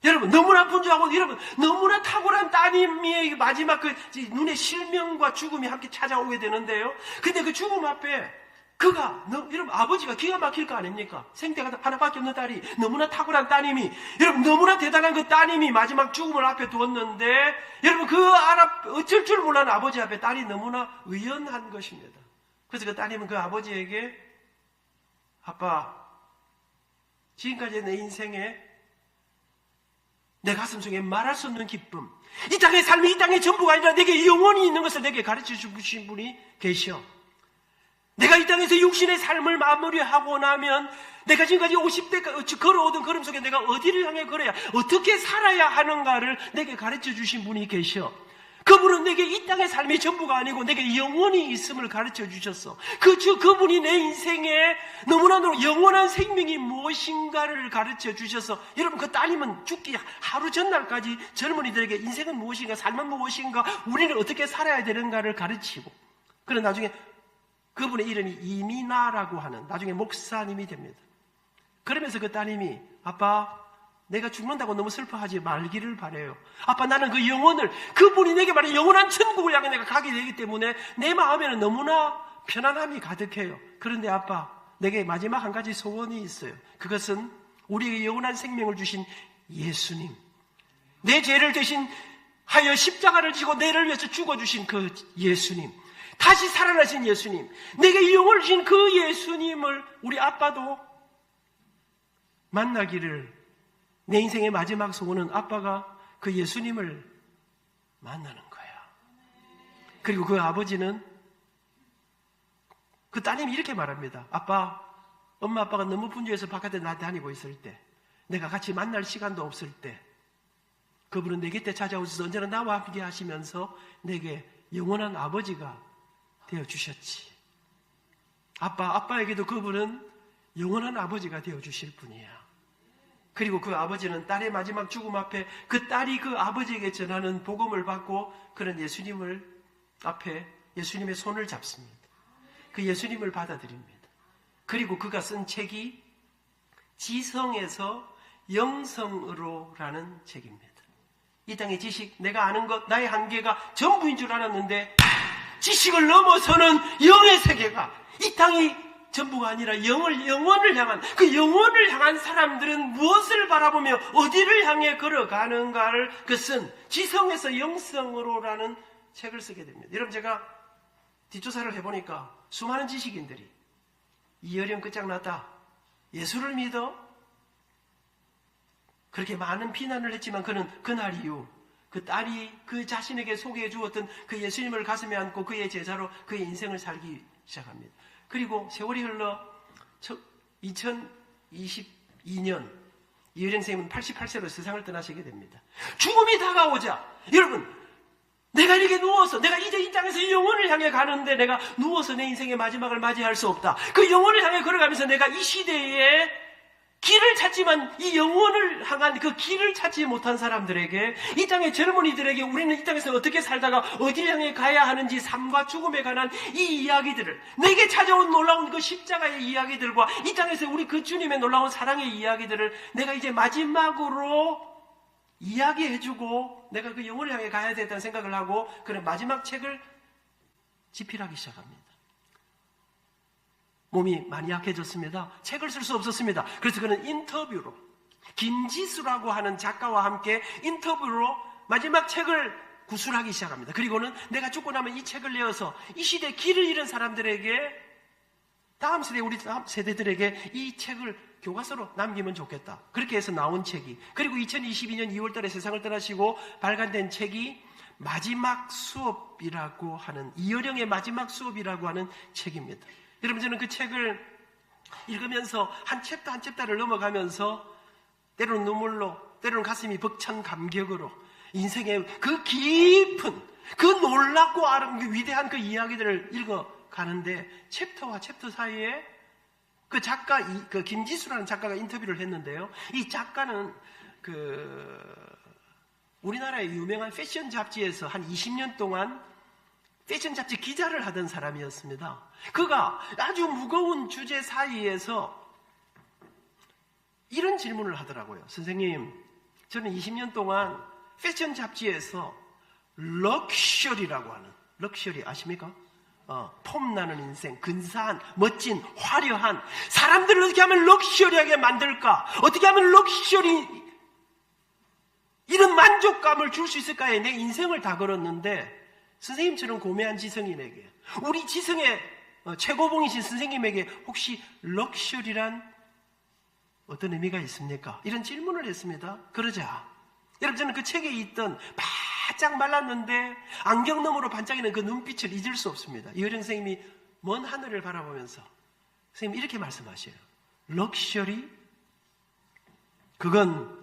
여러분 너무나 분주하고 여러분 너무나 탁월한 따님의 마지막 그 눈에 실명과 죽음이 함께 찾아오게 되는데요. 근데 그 죽음 앞에 그가 여러분 아버지가 기가 막힐 거 아닙니까? 생태가 하나밖에 없는 딸이 너무나 탁월한 따님이 여러분 너무나 대단한 그 따님이 마지막 죽음을 앞에 두었는데 여러분 어쩔 줄 몰라는 아버지 앞에 딸이 너무나 의연한 것입니다. 그래서 그 따님은 그 아버지에게 아빠 지금까지 내 인생에 내 가슴 속에 말할 수 없는 기쁨 이 땅의 삶이 이 땅의 전부가 아니라 내게 영원히 있는 것을 내게 가르쳐 주신 분이 계셔. 내가 이 땅에서 육신의 삶을 마무리하고 나면 내가 지금까지 50대 걸어오던 걸음 속에 내가 어디를 향해 걸어야 어떻게 살아야 하는가를 내게 가르쳐 주신 분이 계셔. 그분은 내게 이 땅의 삶이 전부가 아니고 내게 영원히 있음을 가르쳐 주셨어. 그분이 내 인생에 너무나 영원한 생명이 무엇인가를 가르쳐 주셔서 여러분 그 따님은 죽기 하루 전날까지 젊은이들에게 인생은 무엇인가 삶은 무엇인가 우리는 어떻게 살아야 되는가를 가르치고 그런 나중에 그분의 이름이 이미나라고 하는 나중에 목사님이 됩니다. 그러면서 그 따님이 아빠 내가 죽는다고 너무 슬퍼하지 말기를 바라요. 아빠 나는 그 영혼을 그분이 내게 말해 영원한 천국을 향해 내가 가게 되기 때문에 내 마음에는 너무나 편안함이 가득해요. 그런데 아빠 내게 마지막 한 가지 소원이 있어요. 그것은 우리에게 영원한 생명을 주신 예수님 내 죄를 대신 하여 십자가를 지고 내를 위해서 죽어주신 그 예수님 다시 살아나신 예수님 내게 영혼을 주신 그 예수님을 우리 아빠도 만나기를 내 인생의 마지막 소원은 아빠가 그 예수님을 만나는 거야. 그리고 그 아버지는 그 따님이 이렇게 말합니다. 아빠, 엄마 아빠가 너무 분주해서 바깥에 다니고 있을 때 내가 같이 만날 시간도 없을 때 그분은 내 곁에 찾아오셔서 언제나 나와 함께 하시면서 내게 영원한 아버지가 되어주셨지. 아빠에게도 그분은 영원한 아버지가 되어주실 분이야. 그리고 그 아버지는 딸의 마지막 죽음 앞에 그 딸이 그 아버지에게 전하는 복음을 받고 그런 예수님을 앞에 예수님의 손을 잡습니다. 그 예수님을 받아들입니다. 그리고 그가 쓴 책이 지성에서 영성으로라는 책입니다. 이 땅의 지식, 내가 아는 것, 나의 한계가 전부인 줄 알았는데 지식을 넘어서는 영의 세계가 이 땅이 전부가 아니라 영원을 향한 그 영원을 향한 사람들은 무엇을 바라보며 어디를 향해 걸어가는가를 그 쓴 지성에서 영성으로라는 책을 쓰게 됩니다. 여러분 제가 뒷조사를 해보니까 수많은 지식인들이 이어령 끝장났다. 예수를 믿어? 그렇게 많은 비난을 했지만 그는 그날 이후 그 딸이 그 자신에게 소개해 주었던 그 예수님을 가슴에 안고 그의 제자로 그의 인생을 살기 시작합니다. 그리고 세월이 흘러 2022년 이어령 선생님은 88세로 세상을 떠나시게 됩니다. 죽음이 다가오자 여러분 내가 이렇게 누워서 내가 이제 이 땅에서 영혼을 향해 가는데 내가 누워서 내 인생의 마지막을 맞이할 수 없다. 그 영혼을 향해 걸어가면서 내가 이 시대에 길을 찾지만 이 영혼을 향한 그 길을 찾지 못한 사람들에게 이 땅의 젊은이들에게 우리는 이 땅에서 어떻게 살다가 어디를 향해 가야 하는지 삶과 죽음에 관한 이 이야기들을 내게 찾아온 놀라운 그 십자가의 이야기들과 이 땅에서 우리 그 주님의 놀라운 사랑의 이야기들을 내가 이제 마지막으로 이야기해주고 내가 그 영혼을 향해 가야 되겠다는 생각을 하고 그런 마지막 책을 집필하기 시작합니다. 몸이 많이 약해졌습니다. 책을 쓸 수 없었습니다. 그래서 그는 인터뷰로 김지수라고 하는 작가와 함께 인터뷰로 마지막 책을 구술하기 시작합니다. 그리고는 내가 죽고 나면 이 책을 내어서 이 시대에 길을 잃은 사람들에게 다음 세대 우리 다음 세대들에게 이 책을 교과서로 남기면 좋겠다. 그렇게 해서 나온 책이 그리고 2022년 2월 달에 세상을 떠나시고 발간된 책이 마지막 수업이라고 하는 이어령의 마지막 수업이라고 하는 책입니다. 여러분 저는 그 책을 읽으면서 한 챕터를 넘어가면서 때로는 눈물로 때로는 가슴이 벅찬 감격으로 인생의 그 깊은, 그 놀랍고 아름다운 위대한 그 이야기들을 읽어가는데 챕터와 챕터 사이에 그 작가, 그 김지수라는 작가가 인터뷰를 했는데요. 이 작가는 우리나라의 유명한 패션 잡지에서 한 20년 동안 패션 잡지 기자를 하던 사람이었습니다. 그가 아주 무거운 주제 사이에서 이런 질문을 하더라고요. 선생님, 저는 20년 동안 패션 잡지에서 럭셔리라고 하는, 럭셔리 아십니까? 폼나는 인생, 근사한, 멋진, 화려한, 사람들을 어떻게 하면 럭셔리하게 만들까? 어떻게 하면 럭셔리, 이런 만족감을 줄 수 있을까에 내 인생을 다 걸었는데, 선생님처럼 고매한 지성인에게, 우리 지성의 최고봉이신 선생님에게 혹시 럭셔리란 어떤 의미가 있습니까? 이런 질문을 했습니다. 그러자 여러분, 저는 그 책에 있던 바짝 말랐는데 안경 너머로 반짝이는 그 눈빛을 잊을 수 없습니다. 이효령 선생님이 먼 하늘을 바라보면서 선생님 이렇게 말씀하셔요. 럭셔리? 그건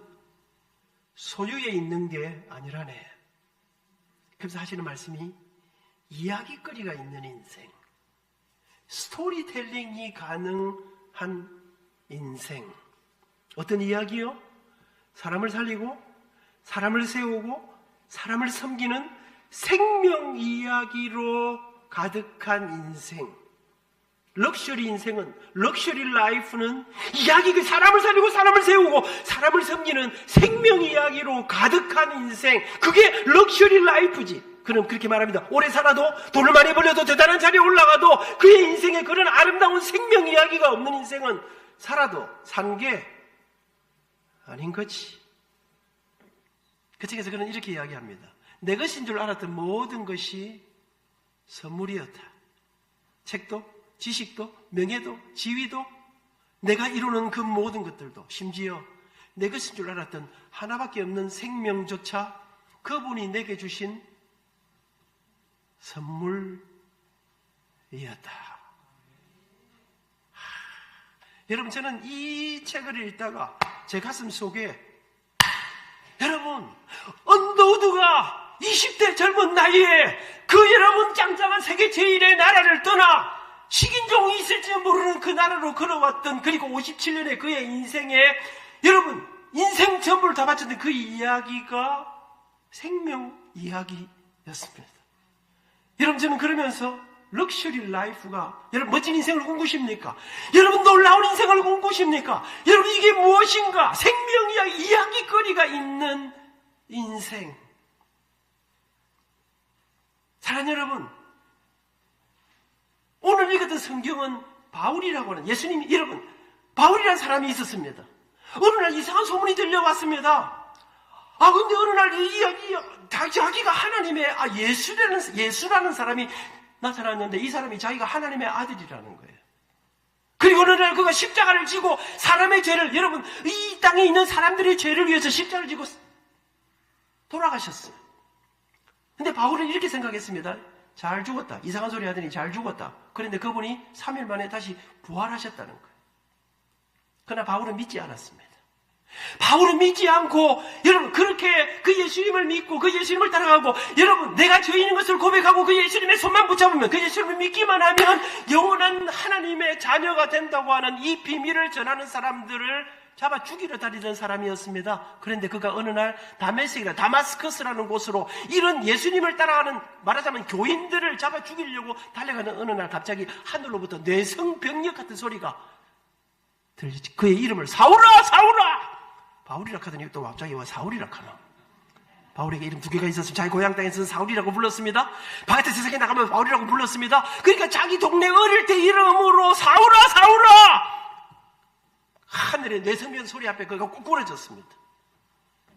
소유에 있는 게 아니라네. 그래서 하시는 말씀이 이야기거리가 있는 인생, 스토리텔링이 가능한 인생. 어떤 이야기요? 사람을 살리고 사람을 세우고 사람을 섬기는 생명 이야기로 가득한 인생. 럭셔리 인생은, 럭셔리 라이프는 이야기, 사람을 살리고 사람을 세우고 사람을 섬기는 생명 이야기로 가득한 인생. 그게 럭셔리 라이프지. 그럼 그렇게 말합니다. 오래 살아도, 돈을 많이 벌려도, 대단한 자리에 올라가도 그의 인생에 그런 아름다운 생명 이야기가 없는 인생은 살아도 산 게 아닌 거지. 그 책에서 그는 이렇게 이야기합니다. 내 것인 줄 알았던 모든 것이 선물이었다. 책도, 지식도, 명예도, 지위도, 내가 이루는 그 모든 것들도, 심지어 내 것인 줄 알았던 하나밖에 없는 생명조차 그분이 내게 주신 선물이었다. 여러분, 저는 이 책을 읽다가 제 가슴 속에, 여러분, 언더우드가 20대 젊은 나이에 그 여러분 짱짱한 세계 제1의 나라를 떠나 식인종이 있을지 모르는 그 나라로 걸어왔던, 그리고 57년의 그의 인생에, 여러분, 인생 전부를 다 바쳤던 그 이야기가 생명 이야기였습니다. 여러분, 저는 그러면서 럭셔리 라이프가, 여러분 멋진 인생을 꿈꾸십니까? 여러분 놀라운 인생을 꿈꾸십니까? 여러분 이게 무엇인가? 생명 이야기, 이야기거리가 있는 인생. 사랑하는 여러분, 오늘 읽었던 성경은 바울이라고 하는, 예수님이, 여러분, 바울이라는 사람이 있었습니다. 어느 날 이상한 소문이 들려왔습니다. 근데 어느 날 이 이야기, 자기가 하나님의, 예수라는 사람이 나타났는데 이 사람이 자기가 하나님의 아들이라는 거예요. 그리고 어느 날 그가 십자가를 지고 사람의 죄를, 여러분, 이 땅에 있는 사람들의 죄를 위해서 십자가를 지고 돌아가셨어요. 근데 바울은 이렇게 생각했습니다. 잘 죽었다. 이상한 소리 하더니 잘 죽었다. 그런데 그분이 3일 만에 다시 부활하셨다는 거예요. 그러나 바울은 믿지 않았습니다. 바울은 믿지 않고, 여러분, 그렇게 그 예수님을 믿고 그 예수님을 따라가고, 여러분, 내가 죄인인 것을 고백하고 그 예수님의 손만 붙잡으면, 그 예수님을 믿기만 하면 영원한 하나님의 자녀가 된다고 하는 이 비밀을 전하는 사람들을 잡아 죽이러 다니던 사람이었습니다. 그런데 그가 어느 날 다마스커스라는 곳으로 이런 예수님을 따라가는, 말하자면 교인들을 잡아 죽이려고 달려가는 어느 날 갑자기 하늘로부터 뇌성병력 같은 소리가 들리지. 그의 이름을 사울아, 사울아! 바울이라 하더니 또 갑자기 왜 사울이라 하나? 바울에게 이름 2개가 있었으면 자기 고향 땅에서는 사울이라고 불렀습니다. 바깥에 세상에 나가면 바울이라고 불렀습니다. 그러니까 자기 동네 어릴 때 이름으로 사울아, 사울아! 하늘의 뇌성병 소리 앞에 그가 꿇어졌습니다.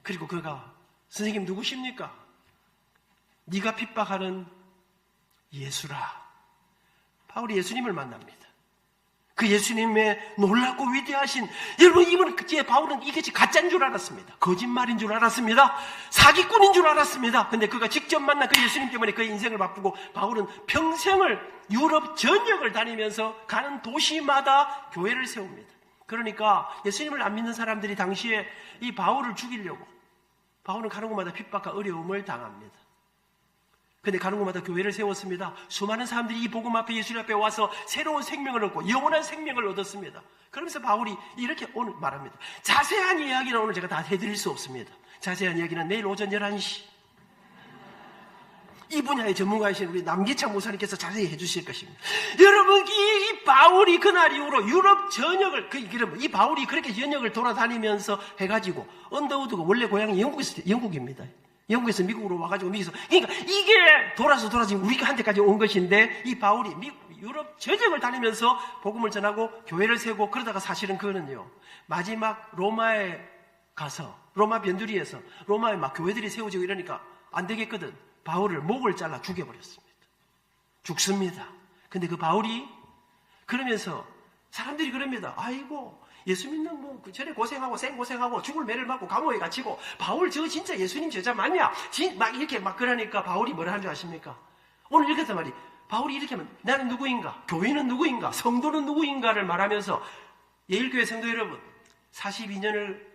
그리고 그가, 선생님 누구십니까? 네가 핍박하는 예수라. 바울이 예수님을 만납니다. 그 예수님의 놀랍고 위대하신, 여러분, 바울은 이게 가짜인 줄 알았습니다. 거짓말인 줄 알았습니다. 사기꾼인 줄 알았습니다. 근데 그가 직접 만난 그 예수님 때문에 그의 인생을 바꾸고, 바울은 평생을 유럽 전역을 다니면서 가는 도시마다 교회를 세웁니다. 그러니까 예수님을 안 믿는 사람들이 당시에 이 바울을 죽이려고, 바울은 가는 곳마다 핍박과 어려움을 당합니다. 근데 가는 곳마다 교회를 세웠습니다. 수많은 사람들이 이 복음 앞에, 예수님 앞에 와서 새로운 생명을 얻고 영원한 생명을 얻었습니다. 그러면서 바울이 이렇게 오늘 말합니다. 자세한 이야기는 오늘 제가 다 해드릴 수 없습니다. 자세한 이야기는 내일 오전 11시 이 분야의 전문가이신 우리 남기창 목사님께서 자세히 해주실 것입니다. 여러분, 이 바울이 그날 이후로 유럽 전역을, 이 바울이 그렇게 전역을 돌아다니면서 해가지고, 언더우드가 원래 고향이 영국입니다. 영국에서 미국으로 와가지고 그러니까 이게 돌아서 지금 우리한테까지 온 것인데, 이 바울이 유럽 전역을 다니면서 복음을 전하고 교회를 세우고, 그러다가 사실은 그거는요, 마지막 로마에 가서, 로마 변두리에서 로마에 막 교회들이 세워지고 이러니까 안 되겠거든. 바울을 목을 잘라 죽여버렸습니다. 죽습니다. 근데 그 바울이 그러면서 사람들이 그럽니다. 아이고, 예수 믿는 뭐 전에 고생하고 생고생하고 죽을 매를 맞고 감옥에 갇히고, 바울 저 진짜 예수님 제자 맞냐? 막 이렇게 막 그러니까 바울이 뭐라 하는 줄 아십니까? 오늘 이렇게 했단 말이, 바울이 이렇게 하면 나는 누구인가? 교회는 누구인가? 성도는 누구인가를 말하면서, 예일교회 성도 여러분, 42년을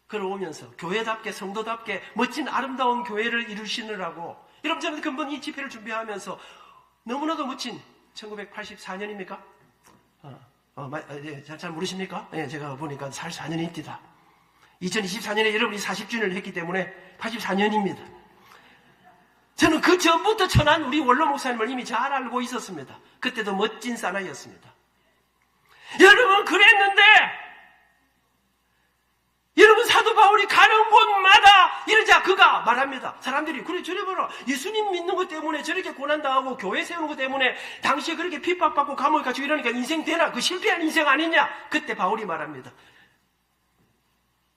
걸어오면서 교회답게 성도답게 멋진 아름다운 교회를 이루시느라고, 여러분, 저는 근본 이 집회를 준비하면서 너무나도 멋진 1984년입니까? 잘 모르십니까? 예, 제가 보니까 44년입니다. 2024년에 여러분이 40주년을 했기 때문에 84년입니다. 저는 그 전부터 천한 우리 원로 목사님을 이미 잘 알고 있었습니다. 그때도 멋진 사나이였습니다. 여러분, 그랬는데 여러분, 사도 바울이 가는 곳마다 이러자 그가 말합니다. 사람들이, 그래, 저래 봐라, 예수님 믿는 것 때문에 저렇게 고난당하고 교회 세우는 것 때문에 당시에 그렇게 핍박받고 감옥에 갇히고 이러니까 인생 되나? 그 실패한 인생 아니냐? 그때 바울이 말합니다.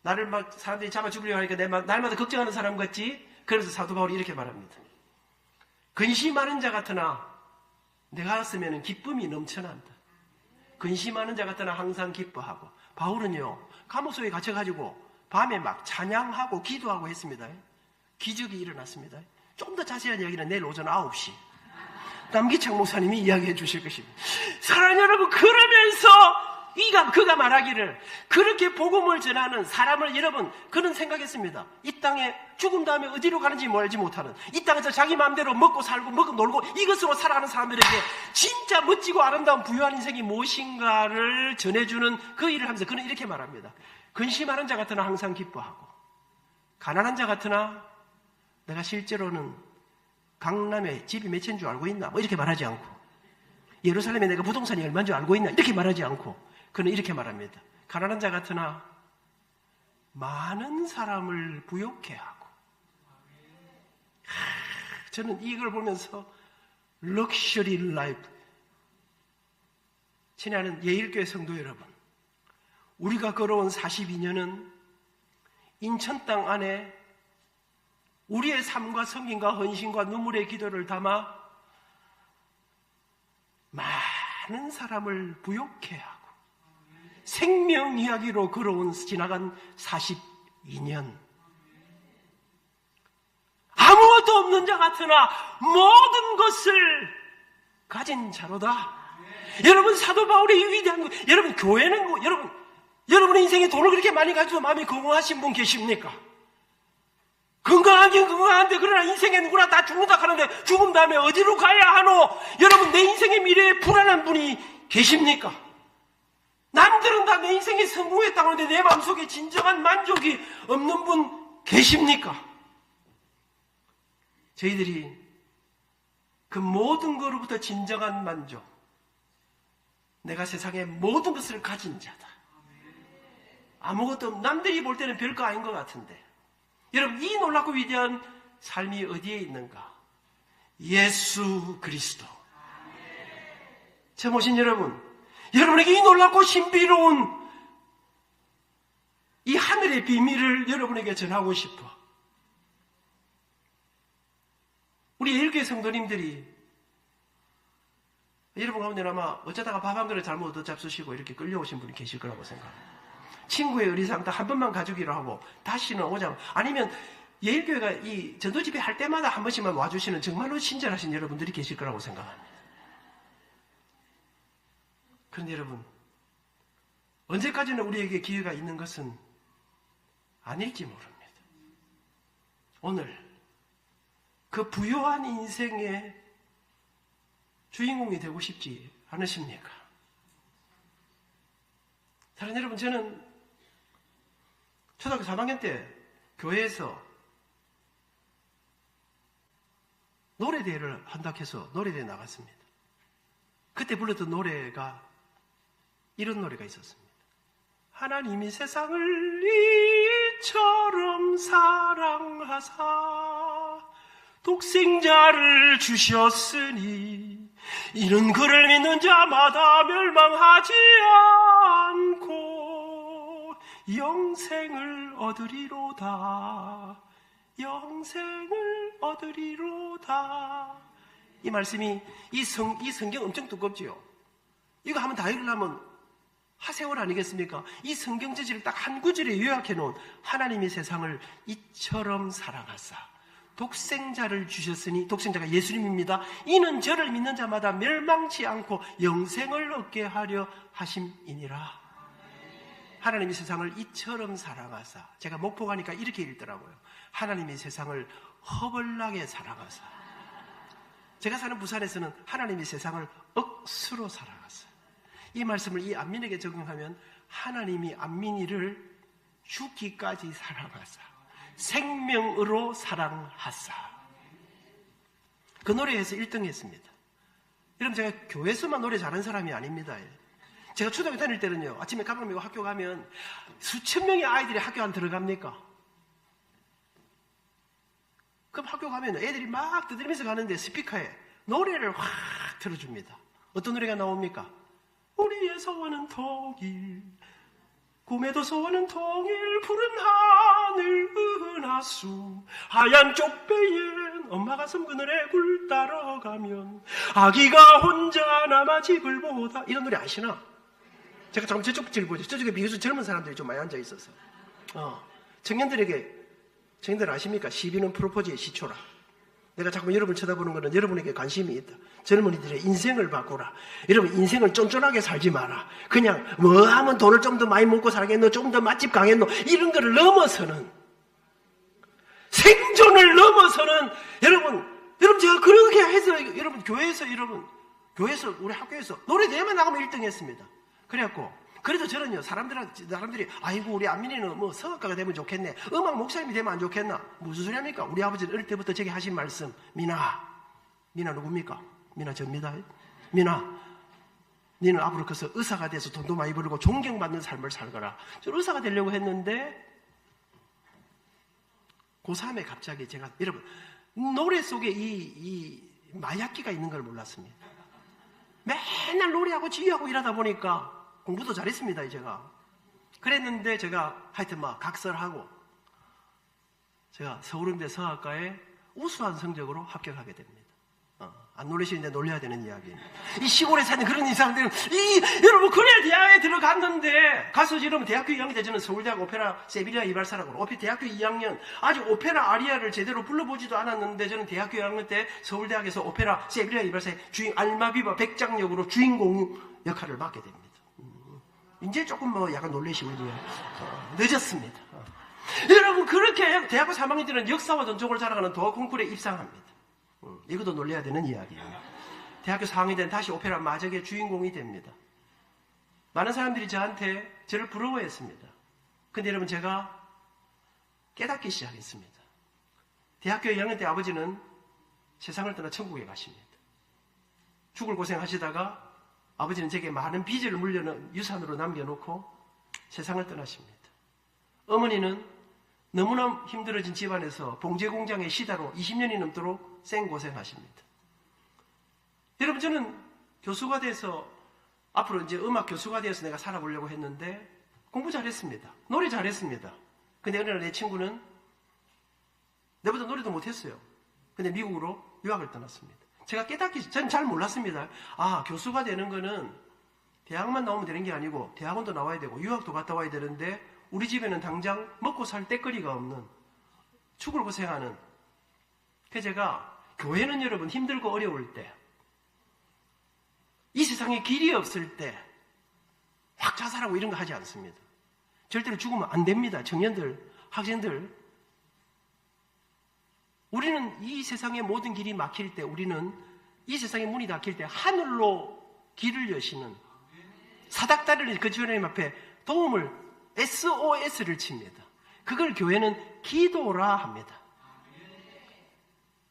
나를 막 사람들이 잡아 죽으려고 하니까 날마다 걱정하는 사람 같지? 그래서 사도 바울이 이렇게 말합니다. 근심하는 자 같으나 내가 쓰면 기쁨이 넘쳐난다. 근심하는 자 같으나 항상 기뻐하고. 바울은요, 감옥 속에 갇혀가지고 밤에 막 찬양하고 기도하고 했습니다. 기적이 일어났습니다. 좀 더 자세한 이야기는 내일 오전 9시 남기창 목사님이 이야기해 주실 것입니다. 사랑하는 여러분, 그러면서 그가 말하기를, 그렇게 복음을 전하는 사람을, 여러분, 그는 생각했습니다. 이 땅에 죽은 다음에 어디로 가는지 알지 못하는, 이 땅에서 자기 마음대로 먹고 살고 먹고 놀고 이것으로 살아가는 사람들에게 진짜 멋지고 아름다운 부유한 인생이 무엇인가를 전해주는 그 일을 하면서 그는 이렇게 말합니다. 근심하는 자 같으나 항상 기뻐하고, 가난한 자 같으나 내가 실제로는 강남에 집이 몇 채인 줄 알고 있나? 뭐 이렇게 말하지 않고, 예루살렘에 내가 부동산이 얼마인 줄 알고 있나? 이렇게 말하지 않고, 그는 이렇게 말합니다. 가난한 자 같으나 많은 사람을 부욕해 하고. 저는 이걸 보면서 럭셔리 라이프, 친애하는 예일교회 성도 여러분, 우리가 걸어온 42년은 인천 땅 안에 우리의 삶과 섬김과 헌신과 눈물의 기도를 담아 많은 사람을 부욕해 하고 생명 이야기로 걸어온 지나간 42년. 아무것도 없는 자 같으나 모든 것을 가진 자로다. 여러분, 사도 바울의 이 위대한 것, 여러분, 교회는 뭐, 여러분의 인생에 돈을 그렇게 많이 가지고 마음이 건강하신 분 계십니까? 건강하긴 건강한데, 그러나 인생에 누구나 다 죽는다 하는데 죽은 다음에 어디로 가야 하노? 여러분, 내 인생의 미래에 불안한 분이 계십니까? 남들은 다 내 인생에 성공했다고 하는데 내 마음속에 진정한 만족이 없는 분 계십니까? 저희들이 그 모든 것으로부터 진정한 만족, 내가 세상의 모든 것을 가진 자다. 아무것도 남들이 볼 때는 별거 아닌 것 같은데, 여러분, 이 놀랍고 위대한 삶이 어디에 있는가? 예수 그리스도. 처음 오신 여러분에게 이 놀랍고 신비로운 이 하늘의 비밀을 여러분에게 전하고 싶어. 우리 예일교회 성도님들이, 여러분 가운데 아마 어쩌다가 밥 한 그릇 잘못 얻어잡수시고 이렇게 끌려오신 분이 계실 거라고 생각합니다. 친구의 의리상 딱 한 번만 가주기로 하고 다시는 오자, 아니면 예일교회가 이 전도 집회 할 때마다 한 번씩만 와주시는 정말로 친절하신 여러분들이 계실 거라고 생각합니다. 그런데 여러분, 언제까지나 우리에게 기회가 있는 것은 아닐지 모릅니다. 오늘 그 부요한 인생의 주인공이 되고 싶지 않으십니까? 사랑하는 여러분, 저는 초등학교 3학년 때 교회에서 노래대회를 한다고 해서 노래대회 나갔습니다. 그때 불렀던 노래가 이런 노래가 있었습니다. 하나님이 세상을 이처럼 사랑하사 독생자를 주셨으니 이는 그를 믿는 자마다 멸망하지 않고 영생을 얻으리로다. 영생을 얻으리로다. 이 말씀이 이 성경 엄청 두껍지요. 이거 한번 다 읽으려면 하세월 아니겠습니까? 이 성경 지지를 딱 한 구절에 요약해 놓은 하나님이 세상을 이처럼 사랑하사 독생자를 주셨으니, 독생자가 예수님입니다. 이는 저를 믿는 자마다 멸망치 않고 영생을 얻게 하려 하심이니라. 하나님이 세상을 이처럼 사랑하사, 제가 목포 가니까 이렇게 읽더라고요. 하나님이 세상을 허벌나게 사랑하사. 제가 사는 부산에서는 하나님이 세상을 억수로 사랑하사. 이 말씀을 이 안민에게 적용하면 하나님이 안민이를 죽기까지 사랑하사 생명으로 사랑하사. 그 노래에서 1등 했습니다. 여러분, 제가 교회에서만 노래 잘하는 사람이 아닙니다. 제가 초등학교 다닐 때는요, 아침에 가방 메고 학교 가면 수천 명의 아이들이 학교 안 들어갑니까? 그럼 학교 가면 애들이 막 두드리면서 가는데 스피커에 노래를 확 틀어줍니다. 어떤 노래가 나옵니까? 우리의 소원은 통일, 꿈에도 소원은 통일, 푸른 하늘 은하수, 하얀 쪽배엔 엄마 가슴 그늘에 굴 따라가면 아기가 혼자 남아집을 보다. 이런 노래 아시나? 제가 잠깐 저쪽 길 보죠. 저쪽에 비교적 젊은 사람들이 좀 많이 앉아있어서 청년들 아십니까? 시비는 프로포즈의 시초라. 내가 자꾸 여러분 쳐다보는 것은 여러분에게 관심이 있다. 젊은이들의 인생을 바꾸라. 여러분, 인생을 쫀쫀하게 살지 마라. 그냥 뭐 하면 돈을 좀 더 많이 먹고 살겠노, 좀 더 맛집 가겠노, 이런 거를 넘어서는, 생존을 넘어서는, 여러분 제가 그렇게 해서 여러분 교회에서 우리 학교에서 노래대회만 나가면 1등 했습니다. 그래갖고 그래도 저는요, 사람들이 아이고 우리 안민이는 뭐 성악가가 되면 좋겠네, 음악 목사님이 되면 안 좋겠나, 무슨 소리 합니까? 우리 아버지는 어릴 때부터 제게 하신 말씀, 미나 누굽니까? 미나 접니다. 미나, 너는 앞으로 커서 의사가 돼서 돈도 많이 벌고 존경받는 삶을 살거라. 저 의사가 되려고 했는데 고3에 갑자기 제가, 여러분, 노래 속에 이 마약기가 있는 걸 몰랐습니다. 맨날 노래하고 지휘하고 일하다 보니까 공부도 잘했습니다, 제가. 그랬는데 제가 하여튼 막 각설하고 제가 서울음대 성악과에 우수한 성적으로 합격하게 됩니다. 안 놀라시는데 놀려야 되는 이야기입니다. 이 시골에 사는 그런 이사람들은 여러분, 그래 대학에 들어갔는데 가서 이러면 대학교 2학년 때 저는 서울대학 오페라 세비리아 이발사라고 대학교 2학년 아직 오페라 아리아를 제대로 불러보지도 않았는데 저는 대학교 2학년 때 서울대학에서 오페라 세비리아 이발사의 주인 알마비바 백장 역으로 주인공 역할을 맡게 됩니다. 이제 조금 약간 놀라시군요. 늦었습니다. 여러분, 그렇게 대학교 3학년 때는 역사와 전통을 자랑하는 도하 콩쿠르에 입상합니다. 이것도 놀라야 되는 이야기예요. 대학교 4학년 때는 다시 오페라 마적의 주인공이 됩니다. 많은 사람들이 저를 부러워했습니다. 근데 여러분, 제가 깨닫기 시작했습니다. 대학교 2학년 때 아버지는 세상을 떠나 천국에 가십니다. 죽을 고생하시다가 아버지는 제게 많은 빚을 물려는 유산으로 남겨놓고 세상을 떠나십니다. 어머니는 너무나 힘들어진 집안에서 봉제 공장의 시다로 20년이 넘도록 생고생하십니다. 여러분, 저는 교수가 돼서 앞으로 이제 음악 교수가 되어서 내가 살아보려고 했는데 공부 잘했습니다. 노래 잘했습니다. 근데 어느 날 내 친구는 내보다 노래도 못했어요. 근데 미국으로 유학을 떠났습니다. 제가 저는 잘 몰랐습니다. 교수가 되는 거는 대학만 나오면 되는 게 아니고 대학원도 나와야 되고 유학도 갔다 와야 되는데 우리 집에는 당장 먹고 살 때거리가 없는, 죽을 고생하는. 그래서 제가 교회는 여러분 힘들고 어려울 때, 이 세상에 길이 없을 때, 확 자살하고 이런 거 하지 않습니다. 절대로 죽으면 안 됩니다. 청년들, 학생들. 우리는 이 세상의 모든 길이 막힐 때, 우리는 이 세상의 문이 닫힐 때 하늘로 길을 여시는 사닥다리를 그 주님 앞에 도움을 SOS를 칩니다. 그걸 교회는 기도라 합니다.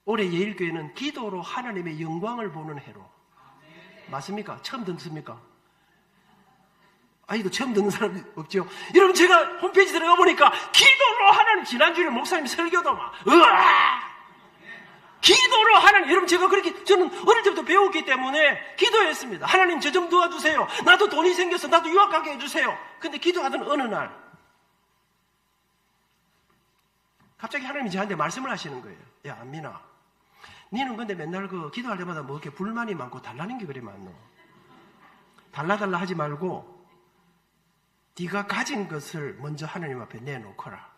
올해 예일교회는 기도로 하나님의 영광을 보는 해로. 맞습니까? 처음 듣습니까? 아이도 처음 듣는 사람이 없죠. 여러분, 제가 홈페이지 들어가 보니까 기도로 하나님, 지난주에 목사님 설교도 막 으아! 기도로 하나님, 여러분, 제가 그렇게 저는 어릴 때부터 배웠기 때문에 기도했습니다. 하나님, 저 좀 도와주세요. 나도 돈이 생겨서 나도 유학 가게 해주세요. 근데 기도하던 어느 날 갑자기 하나님이 저한테 말씀을 하시는 거예요. 야, 안민아, 니는 근데 맨날 그 기도할 때마다 뭐 이렇게 불만이 많고 달라는 게 그래 많노. 달라달라 하지 말고 네가 가진 것을 먼저 하나님 앞에 내놓거라.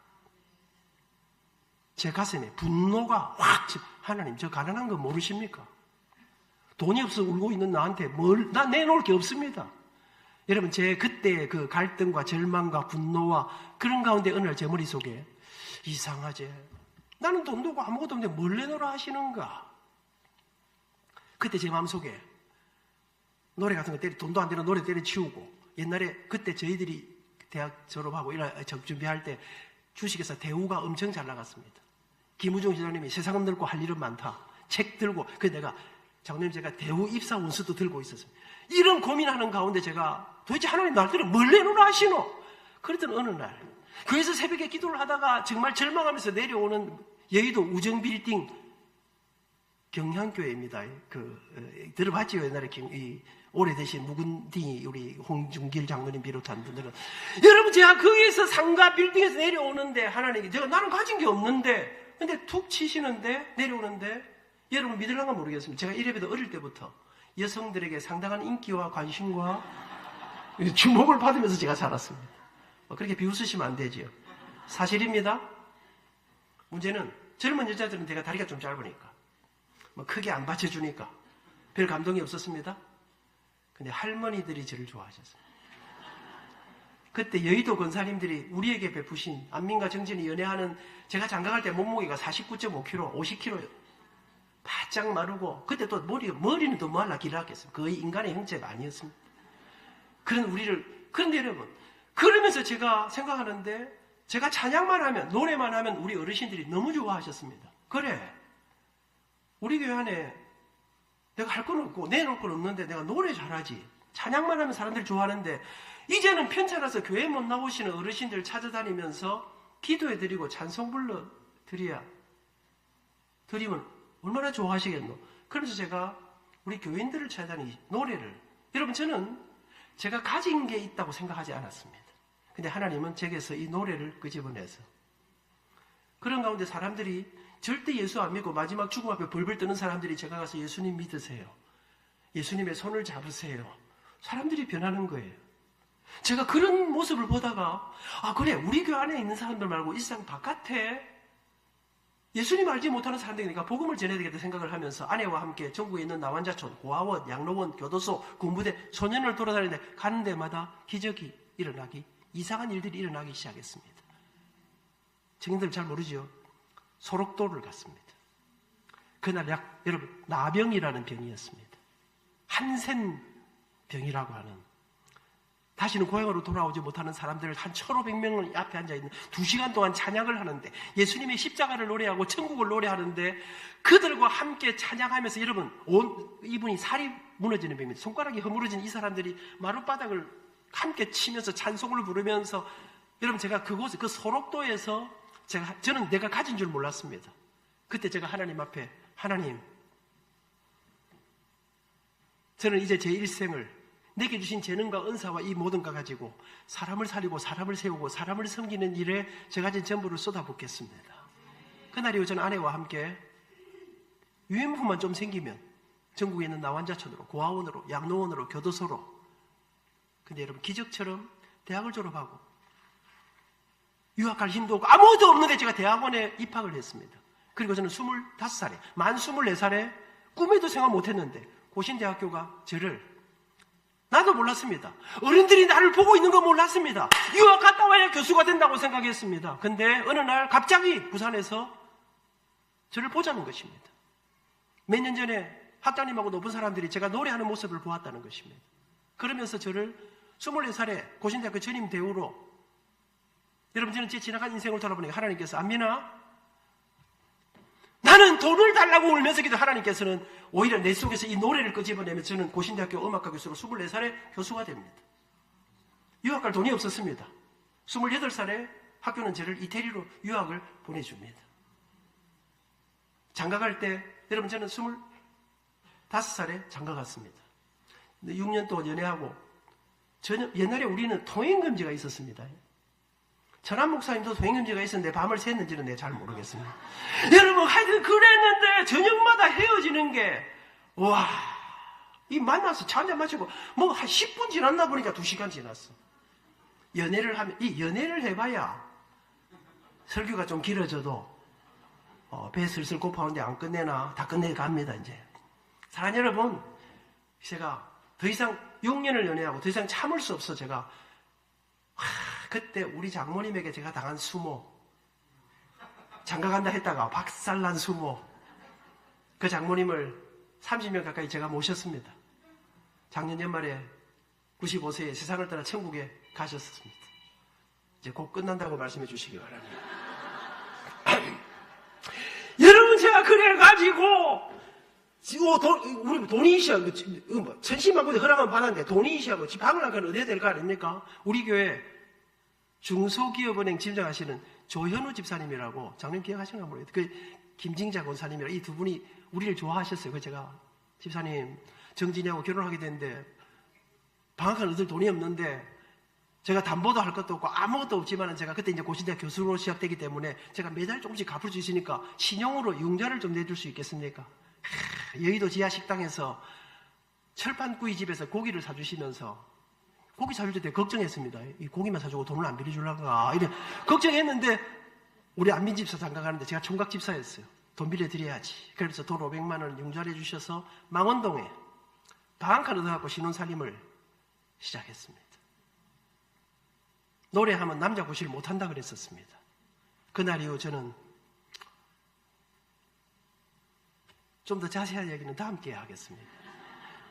제 가슴에 분노가 확, 하나님, 저 가난한 거 모르십니까? 돈이 없어 울고 있는 나한테 나 내놓을 게 없습니다. 여러분, 제 그때의 그 갈등과 절망과 분노와 그런 가운데 어느 날 제 머릿속에 이상하지, 나는 돈도 없고 아무것도 없는데 뭘 내놓으라 하시는가? 그때 제 마음속에 노래 같은 거 돈도 안 되는 노래 때려치우고, 옛날에 그때 저희들이 대학 졸업하고 준비할 때 주식에서 대우가 엄청 잘 나갔습니다. 김우중 지사님이 세상은 넓고 할 일은 많다. 책 들고, 내가 장로님 제가 대우 입사 원서도 들고 있었습니다. 이런 고민하는 가운데 제가 도대체 하나님 나한테 뭘 내놓으라 하시노? 그랬더니 어느 날 교회에서 새벽에 기도를 하다가 정말 절망하면서 내려오는 여의도 우정빌딩 경향교회입니다. 들어봤지요? 옛날에 오래되신 묵은디 우리 홍중길 장로님 비롯한 분들은. 여러분, 제가 거기에서 상가 빌딩에서 내려오는데 하나님이, 나는 가진 게 없는데 근데 툭 치시는데 내려오는데, 여러분 믿을랑가 모르겠습니다. 제가 이래봬도 어릴 때부터 여성들에게 상당한 인기와 관심과 주목을 받으면서 제가 자랐습니다. 그렇게 비웃으시면 안 되지요. 사실입니다. 문제는 젊은 여자들은 제가 다리가 좀 짧으니까 크게 안 받쳐주니까 별 감동이 없었습니다. 근데 할머니들이 저를 좋아하셨어요. 그때 여의도 권사님들이 우리에게 베푸신, 안민과 정진이 연애하는, 제가 장가갈 때 몸무게가 49.5kg, 50kg요. 바짝 마르고, 그때 또 머리는 더 말라 길었겠어요. 거의 인간의 형체가 아니었습니다. 그런데 여러분, 그러면서 제가 생각하는데, 제가 찬양만 하면, 노래만 하면 우리 어르신들이 너무 좋아하셨습니다. 그래, 우리 교회 안에 내가 할 건 없고 내놓을 건 없는데 내가 노래 잘하지, 찬양만 하면 사람들이 좋아하는데, 이제는 편찮아서 교회 못 나오시는 어르신들 찾아다니면서 기도해드리고 찬송 불러드리면 얼마나 좋아하시겠노? 그래서 제가 우리 교인들을 찾아다니 노래를, 여러분, 저는 제가 가진 게 있다고 생각하지 않았습니다. 근데 하나님은 제게서 이 노래를 끄집어내서, 그런 가운데 사람들이 절대 예수 안 믿고 마지막 죽음 앞에 벌벌 떠는 사람들이 제가 가서 예수님 믿으세요, 예수님의 손을 잡으세요, 사람들이 변하는 거예요. 제가 그런 모습을 보다가, 그래, 우리 교회 안에 있는 사람들 말고 이 세상 바깥에 예수님 알지 못하는 사람들이니까 복음을 전해야 되겠다 생각을 하면서 아내와 함께 전국에 있는 나환자촌, 고아원, 양로원, 교도소, 군부대, 소년을 돌아다니는데 가는 데마다 기적이 일어나기, 이상한 일들이 일어나기 시작했습니다. 청년들 잘 모르죠? 소록도를 갔습니다. 그날 여러분, 나병이라는 병이었습니다. 한센병이라고 하는, 다시는 고향으로 돌아오지 못하는 사람들을 한 1,500명을 앞에 앉아있는 2시간 동안 찬양을 하는데, 예수님의 십자가를 노래하고 천국을 노래하는데, 그들과 함께 찬양하면서, 여러분, 이분이 살이 무너지는 병입니다. 손가락이 허물어진 이 사람들이 마룻바닥을 함께 치면서 찬송을 부르면서, 여러분, 제가 그곳에, 그 소록도에서 저는 내가 가진 줄 몰랐습니다. 그때 제가 하나님 앞에, 하나님, 저는 이제 제 일생을 내게 주신 재능과 은사와 이 모든 것 가지고 사람을 살리고 사람을 세우고 사람을 섬기는 일에 제가 가진 전부를 쏟아붓겠습니다. 그날이후 저는 아내와 함께 유인품만 좀 생기면 전국에 있는 나환자촌으로, 고아원으로, 양로원으로, 교도소로. 근데 여러분, 기적처럼 대학을 졸업하고 유학할 힘도 없고 아무것도 없는데 제가 대학원에 입학을 했습니다. 그리고 저는 25살에, 만 24살에 꿈에도 생각 못했는데 고신대학교가 저를 나도 몰랐습니다. 어른들이 나를 보고 있는 거 몰랐습니다. 유학 갔다 와야 교수가 된다고 생각했습니다. 근데 어느 날 갑자기 부산에서 저를 보자는 것입니다. 몇 년 전에 학장님하고 높은 사람들이 제가 노래하는 모습을 보았다는 것입니다. 그러면서 저를 24살에 고신대학교 전임 대우로, 여러분, 저는 제 지나간 인생을 돌아보니까 하나님께서, 안민아, 나는 돈을 달라고 울면서 기도, 하나님께서는 오히려 내 속에서 이 노래를 끄집어내면 저는 고신대학교 음악과 교수로 24살에 교수가 됩니다. 유학 갈 돈이 없었습니다. 28살에 학교는 저를 이태리로 유학을 보내줍니다. 장가 갈 때, 여러분, 저는 25살에 장가 갔습니다. 6년 동안 연애하고, 옛날에 우리는 통행금지가 있었습니다. 전한 목사님도 통행금지가 있었는데 밤을 샜는지는 내가 잘 모르겠습니다. 여러분, 하여튼 그랬는데 저녁마다 헤어지는 게, 와, 이 만나서 차 한잔 마시고 뭐 한 10분 지났나 보니까 2시간 지났어. 연애를 하면, 이 연애를 해봐야 설교가 좀 길어져도 배 슬슬 고파오는데 안 끝내나, 다 끝내갑니다. 이제 사랑 여러분, 제가 더 이상 6년을 연애하고 더 이상 참을 수 없어. 제가 그때 우리 장모님에게 제가 당한 수모, 장가간다 했다가 박살난 수모, 그 장모님을 30년 가까이 제가 모셨습니다. 작년 연말에 95세에 세상을 떠나 천국에 가셨습니다. 이제 곧 끝난다고 말씀해 주시기 바랍니다. 여러분, 제가 그래가지고 우리 돈이 있어야, 천신만고에 허락은 받았는데 돈이 있어야 집 방을 나가면 어디에 될 거 아닙니까? 우리 교회 중소기업은행 짐작하시는 조현우 집사님이라고, 작년 기억하시는가 모르겠어요. 그 김징자 권사님이라, 이 두 분이 우리를 좋아하셨어요. 그래서 제가, 집사님, 정진이하고 결혼하게 됐는데 방학한 얻을 돈이 없는데 제가 담보도 할 것도 없고 아무것도 없지만, 제가 그때 이제 고신대학 교수로 시작되기 때문에 제가 매달 조금씩 갚을 수 있으니까 신용으로 융자를 좀 내줄 수 있겠습니까? 여의도 지하 식당에서 철판구이 집에서 고기를 사주시면서, 고기 사줄 때 걱정했습니다. 이 고기만 사주고 돈을 안 빌려주려가, 이래 걱정했는데, 우리 안민집사 장가 가는데 제가 총각집사였어요. 돈 빌려드려야지. 그래서 돈 500만 원 융자를 해주셔서 망원동에 방 한 칸 얻어갖고 신혼살림을 시작했습니다. 노래하면 남자 구실 못한다 그랬었습니다. 그날 이후 저는 좀 더 자세한 얘기는 다음 기회에 하겠습니다.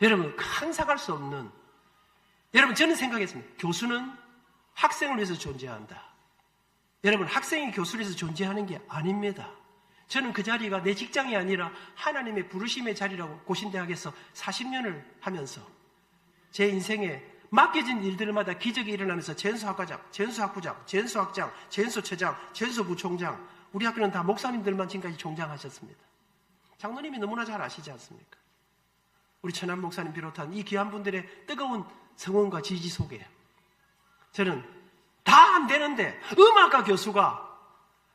여러분, 상상할 수 없는, 여러분, 저는 생각했습니다. 교수는 학생을 위해서 존재한다. 여러분, 학생이 교수를 위해서 존재하는 게 아닙니다. 저는 그 자리가 내 직장이 아니라 하나님의 부르심의 자리라고 고신대학에서 40년을 하면서 제 인생에 맡겨진 일들마다 기적이 일어나면서 전수학과장, 전수학부장, 전수학장, 전수처장, 전수부총장, 우리 학교는 다 목사님들만 지금까지 총장하셨습니다. 장로님이 너무나 잘 아시지 않습니까? 우리 천안 목사님 비롯한 이 귀한 분들의 뜨거운 성원과 지지 속에 저는 다 안 되는데 음악가 교수가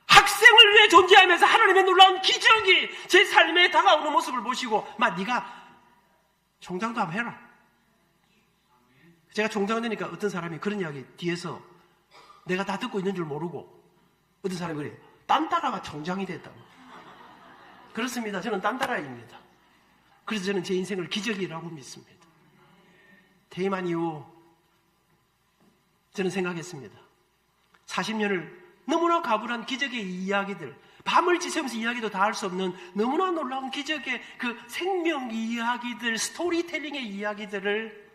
학생을 위해 존재하면서 하나님의 놀라운 기적이 제 삶에 다가오는 모습을 보시고, 네가 총장도 한번 해라. 제가 총장 되니까 어떤 사람이 그런 이야기 뒤에서 내가 다 듣고 있는 줄 모르고, 어떤 사람이 그래요. 딴따라가 총장이 됐다고. 그렇습니다. 저는 딴따라입니다. 그래서 저는 제 인생을 기적이라고 믿습니다. 퇴임한 이후 저는 생각했습니다. 40년을 너무나 가불한 기적의 이야기들, 밤을 지새우면서 이야기도 다 할 수 없는 너무나 놀라운 기적의 그 생명 이야기들, 스토리텔링의 이야기들을,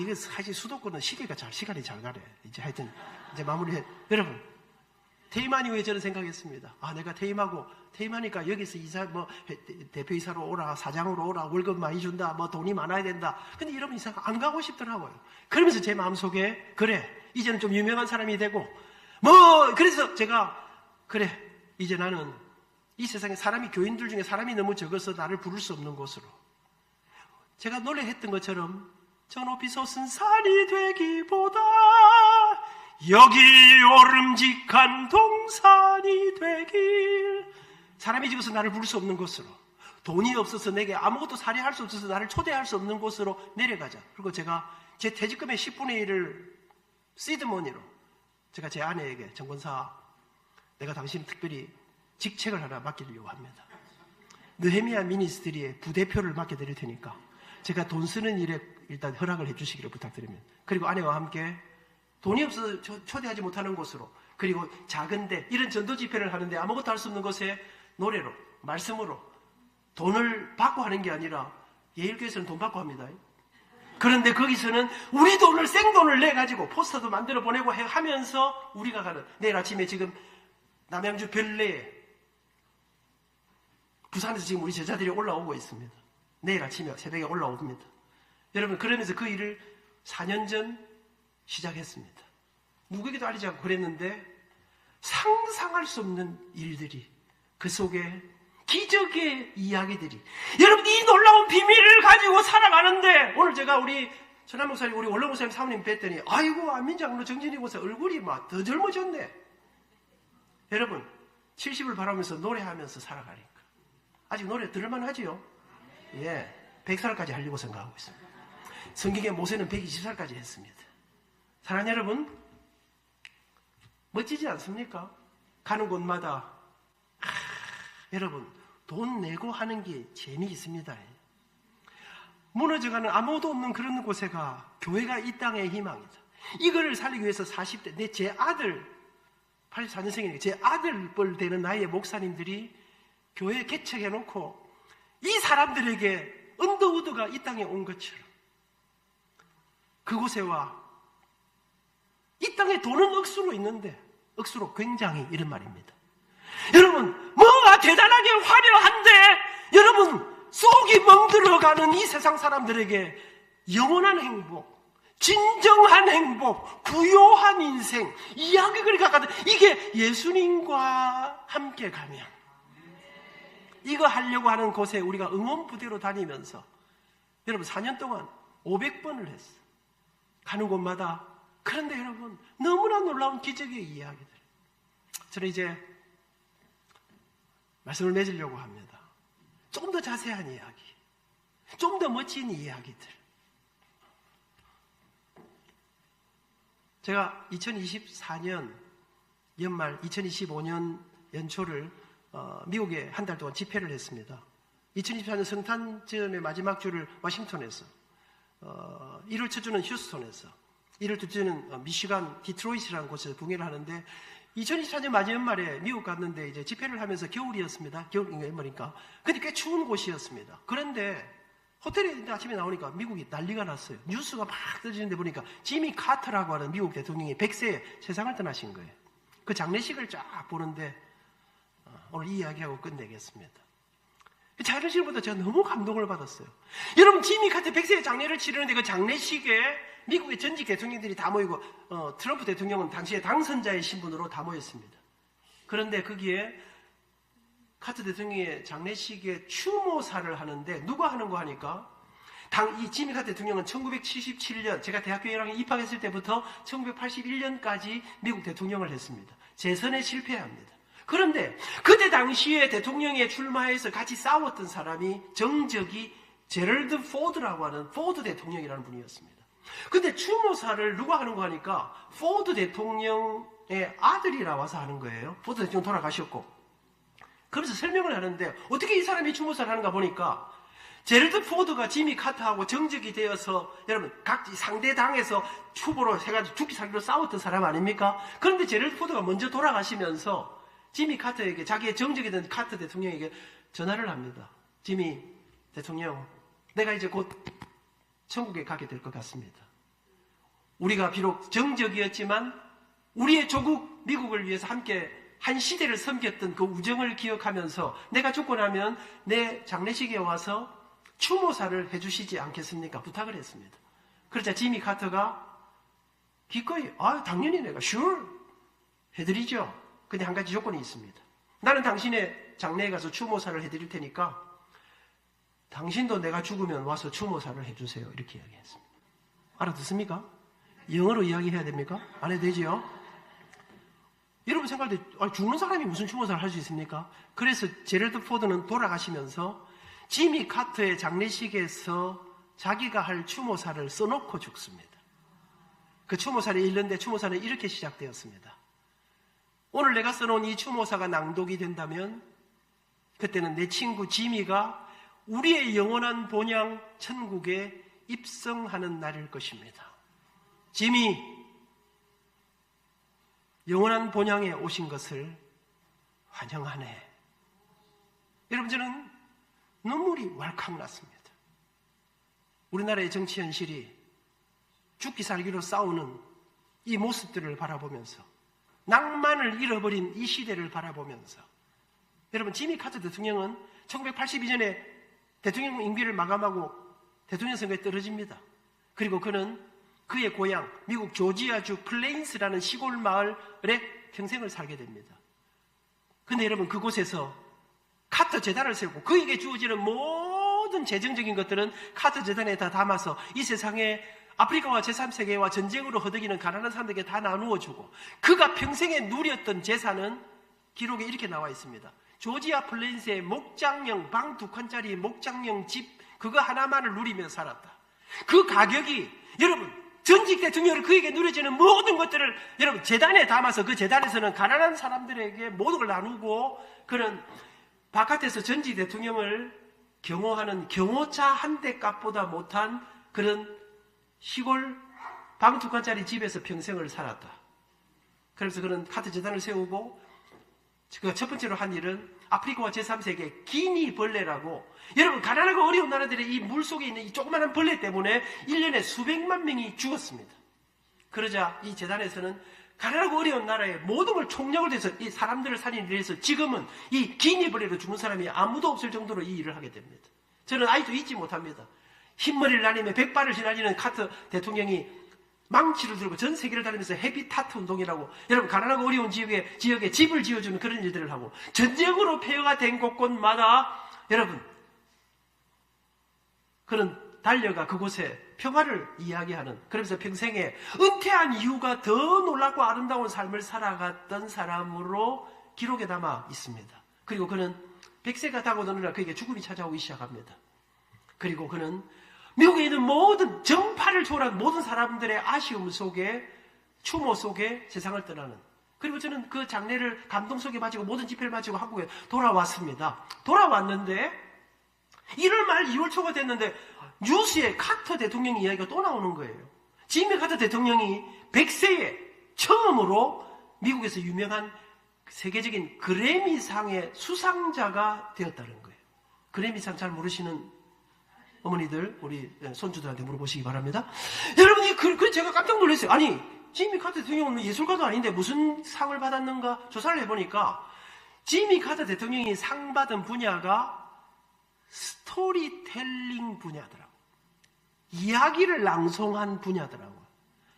이거 사실 수도권은 시간이 잘 가래. 이제 하여튼, 이제 마무리해. 여러분, 퇴임한 이후에 저는 생각했습니다. 내가 퇴임하니까 여기서 대표이사로 오라, 사장으로 오라, 월급 많이 준다, 돈이 많아야 된다. 근데 여러분, 안 가고 싶더라고요. 그러면서 제 마음속에, 그래, 이제는 좀 유명한 사람이 되고, 그래서 제가, 그래, 이제 나는 이 세상에 교인들 중에 사람이 너무 적어서 나를 부를 수 없는 곳으로. 제가 노래했던 것처럼, 저 높이 솟은 산이 되기보다 여기 오름직한 동산이 되길. 사람이 적어서 나를 부를 수 없는 곳으로, 돈이 없어서 내게 아무것도 살해할 수 없어서 나를 초대할 수 없는 곳으로 내려가자. 그리고 제가 제 퇴직금의 10분의 1을 시드머니로 제가 제 아내에게, 정권사, 내가 당신 특별히 직책을 하나 맡기려고 합니다. 느헤미야 미니스트리의 부대표를 맡겨드릴 테니까 제가 돈 쓰는 일에 일단 허락을 해주시기를 부탁드립니다. 그리고 아내와 함께 돈이 없어서 초대하지 못하는 곳으로, 그리고 작은데 이런 전도 집회를 하는데 아무것도 할 수 없는 곳에 노래로, 말씀으로 돈을 받고 하는 게 아니라, 예일교회에서는 돈 받고 합니다. 그런데 거기서는 우리 돈을, 생돈을 내가지고 포스터도 만들어 보내고 하면서 우리가 가는, 내일 아침에 지금 남양주 별내에, 부산에서 지금 우리 제자들이 올라오고 있습니다. 내일 아침에 새벽에 올라옵니다. 여러분, 그러면서 그 일을 4년 전 시작했습니다. 누구에게도 알리지 않고 그랬는데 상상할 수 없는 일들이, 그 속에 기적의 이야기들이, 여러분 이 놀라운 비밀을 가지고 살아가는데, 오늘 제가 우리 전한 목사님, 우리 원로 목사님 사모님 뵀더니 아이고 안민장로 정진희 목사 얼굴이 막 더 젊어졌네. 여러분 70을 바라면서 노래하면서 살아가니까 아직 노래 들을만 하지요? 예, 100살까지 하려고 생각하고 있습니다. 성경의 모세는 120살까지 했습니다. 사랑하는 여러분, 멋지지 않습니까? 가는 곳마다 여러분 돈 내고 하는 게 재미있습니다. 무너져가는 아무도 없는 그런 곳에가 교회가 이 땅의 희망이다. 이거를 살리기 위해서 40대 제 아들, 84년생이니까 제 아들뻘 되는 나이의 목사님들이 교회 개척해놓고 이 사람들에게 언더우드가 이 땅에 온 것처럼 그곳에 와, 이 땅에 돈은 억수로 있는데, 억수로 굉장히, 이런 말입니다. 여러분 뭐가 대단하게 화려한데 여러분 속이 멍들어가는 이 세상 사람들에게 영원한 행복, 진정한 행복, 구요한 인생, 이야기를 갖가는, 이게 예수님과 함께 가면, 이거 하려고 하는 곳에 우리가 응원부대로 다니면서 여러분 4년 동안 500번을 했어. 가는 곳마다. 그런데 여러분 너무나 놀라운 기적의 이야기들. 저는 이제 말씀을 맺으려고 합니다. 좀 더 자세한 이야기, 좀 더 멋진 이야기들. 제가 2024년 연말, 2025년 연초를 미국에 한 달 동안 집회를 했습니다. 2024년 성탄절의 마지막 주를 워싱턴에서, 1월 첫 주는 휴스턴에서, 1월 두 주는 미시간 디트로이트라는 곳에서 붕괴를 하는데, 2024년 마지막 연말에 미국 갔는데 이제 집회를 하면서 겨울이었습니다. 겨울인가 연말인가. 근데 꽤 추운 곳이었습니다. 그런데 호텔에 아침에 나오니까 미국이 난리가 났어요. 뉴스가 막 떠지는데 보니까 지미 카터라고 하는 미국 대통령이 100세에 세상을 떠나신 거예요. 그 장례식을 쫙 보는데 오늘 이 이야기하고 끝내겠습니다. 장례식보다 제가 너무 감동을 받았어요. 여러분 지미 카터 100세의 장례를 치르는데 그 장례식에 미국의 전직 대통령들이 다 모이고 트럼프 대통령은 당시에 당선자의 신분으로 다 모였습니다. 그런데 거기에 카터 대통령의 장례식에 추모사를 하는데 누가 하는 거 하니까 이 지미 카터 대통령은 1977년 제가 대학교 1학년 입학했을 때부터 1981년까지 미국 대통령을 했습니다. 재선에 실패합니다. 그런데 그때 당시에 대통령에 출마해서 같이 싸웠던 사람이 정적이 제럴드 포드라고 하는 포드 대통령이라는 분이었습니다. 근데 추모사를 누가 하는 거 하니까 포드 대통령의 아들이 나와서 하는 거예요. 포드 대통령 돌아가셨고. 그래서 설명을 하는데 어떻게 이 사람이 추모사를 하는가 보니까 제럴드 포드가 지미 카터하고 정적이 되어서 여러분 각 상대 당에서 후보로 해가지고 죽기 살기로 싸웠던 사람 아닙니까? 그런데 제럴드 포드가 먼저 돌아가시면서 지미 카터에게, 자기의 정적이 된 카터 대통령에게 전화를 합니다. 지미 대통령, 내가 이제 곧 천국에 가게 될 것 같습니다. 우리가 비록 정적이었지만 우리의 조국 미국을 위해서 함께 한 시대를 섬겼던 그 우정을 기억하면서 내가 죽고 나면 내 장례식에 와서 추모사를 해주시지 않겠습니까? 부탁을 했습니다. 그러자 지미 카터가 기꺼이 당연히 내가 sure 해드리죠. 근데 한 가지 조건이 있습니다. 나는 당신의 장례에 가서 추모사를 해드릴 테니까 당신도 내가 죽으면 와서 추모사를 해주세요. 이렇게 이야기했습니다. 알아듣습니까? 영어로 이야기해야 됩니까? 안 해도 되지요? 여러분 생각할 때 죽는 사람이 무슨 추모사를 할 수 있습니까? 그래서 제럴드 포드는 돌아가시면서 지미 카터의 장례식에서 자기가 할 추모사를 써놓고 죽습니다. 그 추모사를 읽는데 추모사는 이렇게 시작되었습니다. 오늘 내가 써놓은 이 추모사가 낭독이 된다면 그때는 내 친구 지미가 우리의 영원한 본향 천국에 입성하는 날일 것입니다. 짐이 영원한 본향에 오신 것을 환영하네. 여러분, 저는 눈물이 왈칵 났습니다. 우리나라의 정치 현실이 죽기 살기로 싸우는 이 모습들을 바라보면서, 낭만을 잃어버린 이 시대를 바라보면서, 여러분, 지미 카터 대통령은 1982년에 대통령 임기를 마감하고 대통령 선거에 떨어집니다. 그리고 그는 그의 고향 미국 조지아주 플레인스라는 시골 마을에 평생을 살게 됩니다. 근데 여러분, 그곳에서 카터 재단을 세우고 그에게 주어지는 모든 재정적인 것들은 카터 재단에 다 담아서 이 세상에 아프리카와 제3세계와 전쟁으로 허덕이는 가난한 사람들에게 다 나누어 주고, 그가 평생에 누렸던 재산은 기록에 이렇게 나와 있습니다. 조지아 플레인스의 목장형, 방 2칸짜리 목장형 집, 그거 하나만을 누리며 살았다. 그 가격이, 여러분, 전직 대통령을 그에게 누려지는 모든 것들을 여러분 재단에 담아서, 그 재단에서는 가난한 사람들에게 모든 걸 나누고, 그는 바깥에서 전직 대통령을 경호하는 경호차 한 대 값보다 못한 그런 시골 방 2칸짜리 집에서 평생을 살았다. 그래서 그는 카터 재단을 세우고, 그가 첫 번째로 한 일은 아프리카와 제3세계 기니 벌레라고, 여러분, 가난하고 어려운 나라들의 이 물속에 있는 이 조그마한 벌레 때문에 1년에 수백만 명이 죽었습니다. 그러자 이 재단에서는 가난하고 어려운 나라의 모든 걸 총력을 해서 이 사람들을 살리기 위해서 지금은 이 기니 벌레로 죽은 사람이 아무도 없을 정도로 이 일을 하게 됩니다. 저는 아직도 잊지 못합니다. 흰머리를 날리며 백발을 휘날리는 카터 대통령이 망치를 들고 전 세계를 다니면서 헤비타트 운동이라고, 여러분, 가난하고 어려운 지역에 집을 지어주는 그런 일들을 하고, 전쟁으로 폐허가 된 곳곳마다 여러분, 그런 달려가 그곳에 평화를 이야기하는, 그러면서 평생에 은퇴한 이유가 더 놀랍고 아름다운 삶을 살아갔던 사람으로 기록에 남아 있습니다. 그리고 그는 100세가 다가오는 어느 날 그에게 죽음이 찾아오기 시작합니다. 그리고 그는 미국에 있는 모든 정파를 초월한 모든 사람들의 아쉬움 속에, 추모 속에 세상을 떠나는, 그리고 저는 그 장례를 감동 속에 마치고 모든 집회를 마치고 한국에 돌아왔습니다. 돌아왔는데 1월 말 2월 초가 됐는데 뉴스에 카터 대통령 이야기가 또 나오는 거예요. 지미 카터 대통령이 100세에 처음으로 미국에서 유명한 세계적인 그래미상의 수상자가 되었다는 거예요. 그래미상 잘 모르시는 어머니들, 우리 손주들한테 물어보시기 바랍니다. 여러분이 제가 깜짝 놀랐어요. 아니, 지미 카터 대통령은 예술가도 아닌데 무슨 상을 받았는가 조사를 해보니까, 지미 카터 대통령이 상 받은 분야가 스토리텔링 분야더라고요. 이야기를 낭송한 분야더라고요.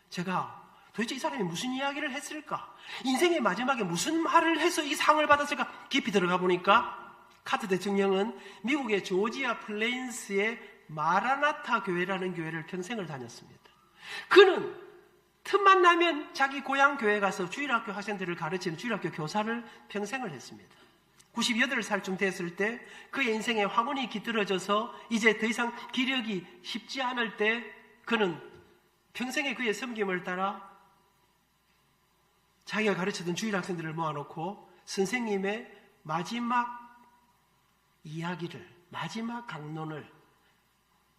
제가 도대체 이 사람이 무슨 이야기를 했을까? 인생의 마지막에 무슨 말을 해서 이 상을 받았을까? 깊이 들어가 보니까 카터 대통령은 미국의 조지아 플레인스의 마라나타 교회라는 교회를 평생을 다녔습니다. 그는 틈만 나면 자기 고향 교회에 가서 주일학교 학생들을 가르치는 주일학교 교사를 평생을 했습니다. 98살쯤 됐을 때 그의 인생에 황혼이 깃들어져서 이제 더 이상 기력이 쉽지 않을 때, 그는 평생의 그의 섬김을 따라 자기가 가르치던 주일 학생들을 모아놓고 선생님의 마지막 이야기를, 마지막 강론을,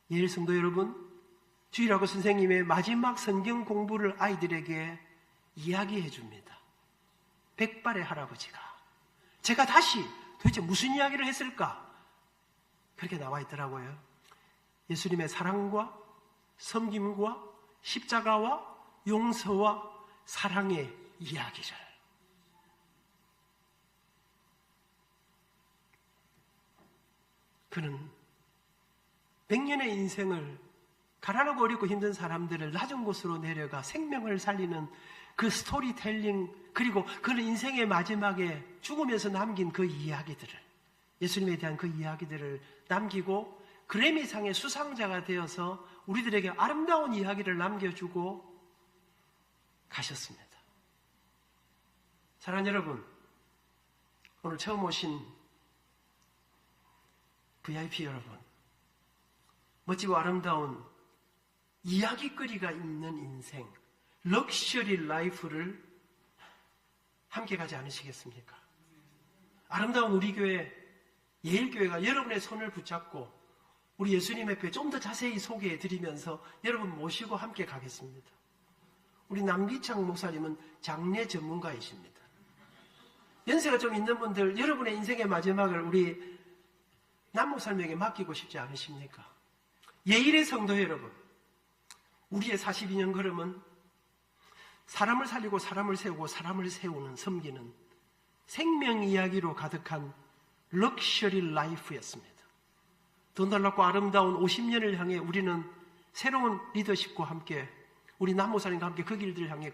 예일 성도 여러분, 주일학교 선생님의 마지막 성경 공부를 아이들에게 이야기해 줍니다. 백발의 할아버지가. 제가 다시 도대체 무슨 이야기를 했을까? 그렇게 나와 있더라고요. 예수님의 사랑과 섬김과 십자가와 용서와 사랑의 이야기를. 그는 100년의 인생을 가난하고 어렵고 힘든 사람들을 낮은 곳으로 내려가 생명을 살리는 그 스토리텔링, 그리고 그는 인생의 마지막에 죽으면서 남긴 그 이야기들을, 예수님에 대한 그 이야기들을 남기고 그래미상의 수상자가 되어서 우리들에게 아름다운 이야기를 남겨주고 가셨습니다. 사랑하는 여러분, 오늘 처음 오신 VIP 여러분, 멋지고 아름다운 이야기거리가 있는 인생, 럭셔리 라이프를 함께 가지 않으시겠습니까? 아름다운 우리 교회, 예일교회가 여러분의 손을 붙잡고 우리 예수님 앞에 좀 더 자세히 소개해 드리면서 여러분 모시고 함께 가겠습니다. 우리 남기창 목사님은 장례 전문가이십니다. 연세가 좀 있는 분들, 여러분의 인생의 마지막을 우리 남 목사님에게 맡기고 싶지 않으십니까? 예일의 성도 여러분, 우리의 42년 걸음은 사람을 살리고 사람을 세우고 사람을 세우는, 섬기는 생명 이야기로 가득한 럭셔리 라이프였습니다. 돈 달랐고 아름다운 50년을 향해 우리는 새로운 리더십과 함께 우리 남 목사님과 함께 그 길들을 향해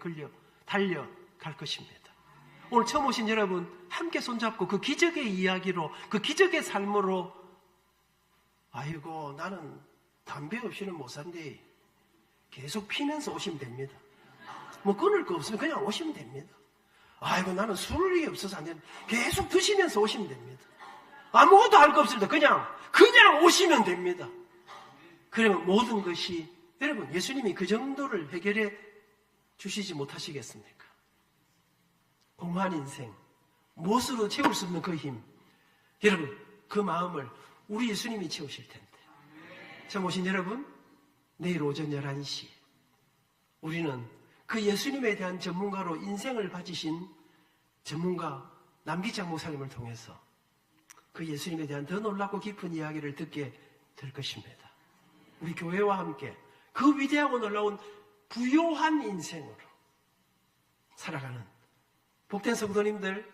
달려갈 것입니다. 오늘 처음 오신 여러분 함께 손잡고 그 기적의 이야기로, 그 기적의 삶으로, 아이고 나는 담배 없이는 못 산대, 계속 피면서 오시면 됩니다. 뭐 끊을 거 없으면 그냥 오시면 됩니다. 아이고 나는 술이 없어서 안 됩니다. 계속 드시면서 오시면 됩니다. 아무것도 할 거 없습니다. 그냥 오시면 됩니다. 그러면 모든 것이, 여러분 예수님이 그 정도를 해결해 주시지 못하시겠습니까? 공허한 인생, 무엇으로 채울 수 없는 그 힘, 여러분 그 마음을 우리 예수님이 채우실 텐데, 처음 오신 여러분, 내일 오전 11시 우리는 그 예수님에 대한 전문가로 인생을 가지신 전문가 남기창 목사님을 통해서 그 예수님에 대한 더 놀랍고 깊은 이야기를 듣게 될 것입니다. 우리 교회와 함께 그 위대하고 놀라운 부요한 인생으로 살아가는 복된 성도님들,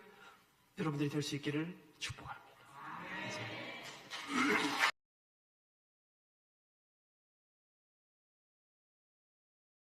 여러분들이 될 수 있기를 축복합니다.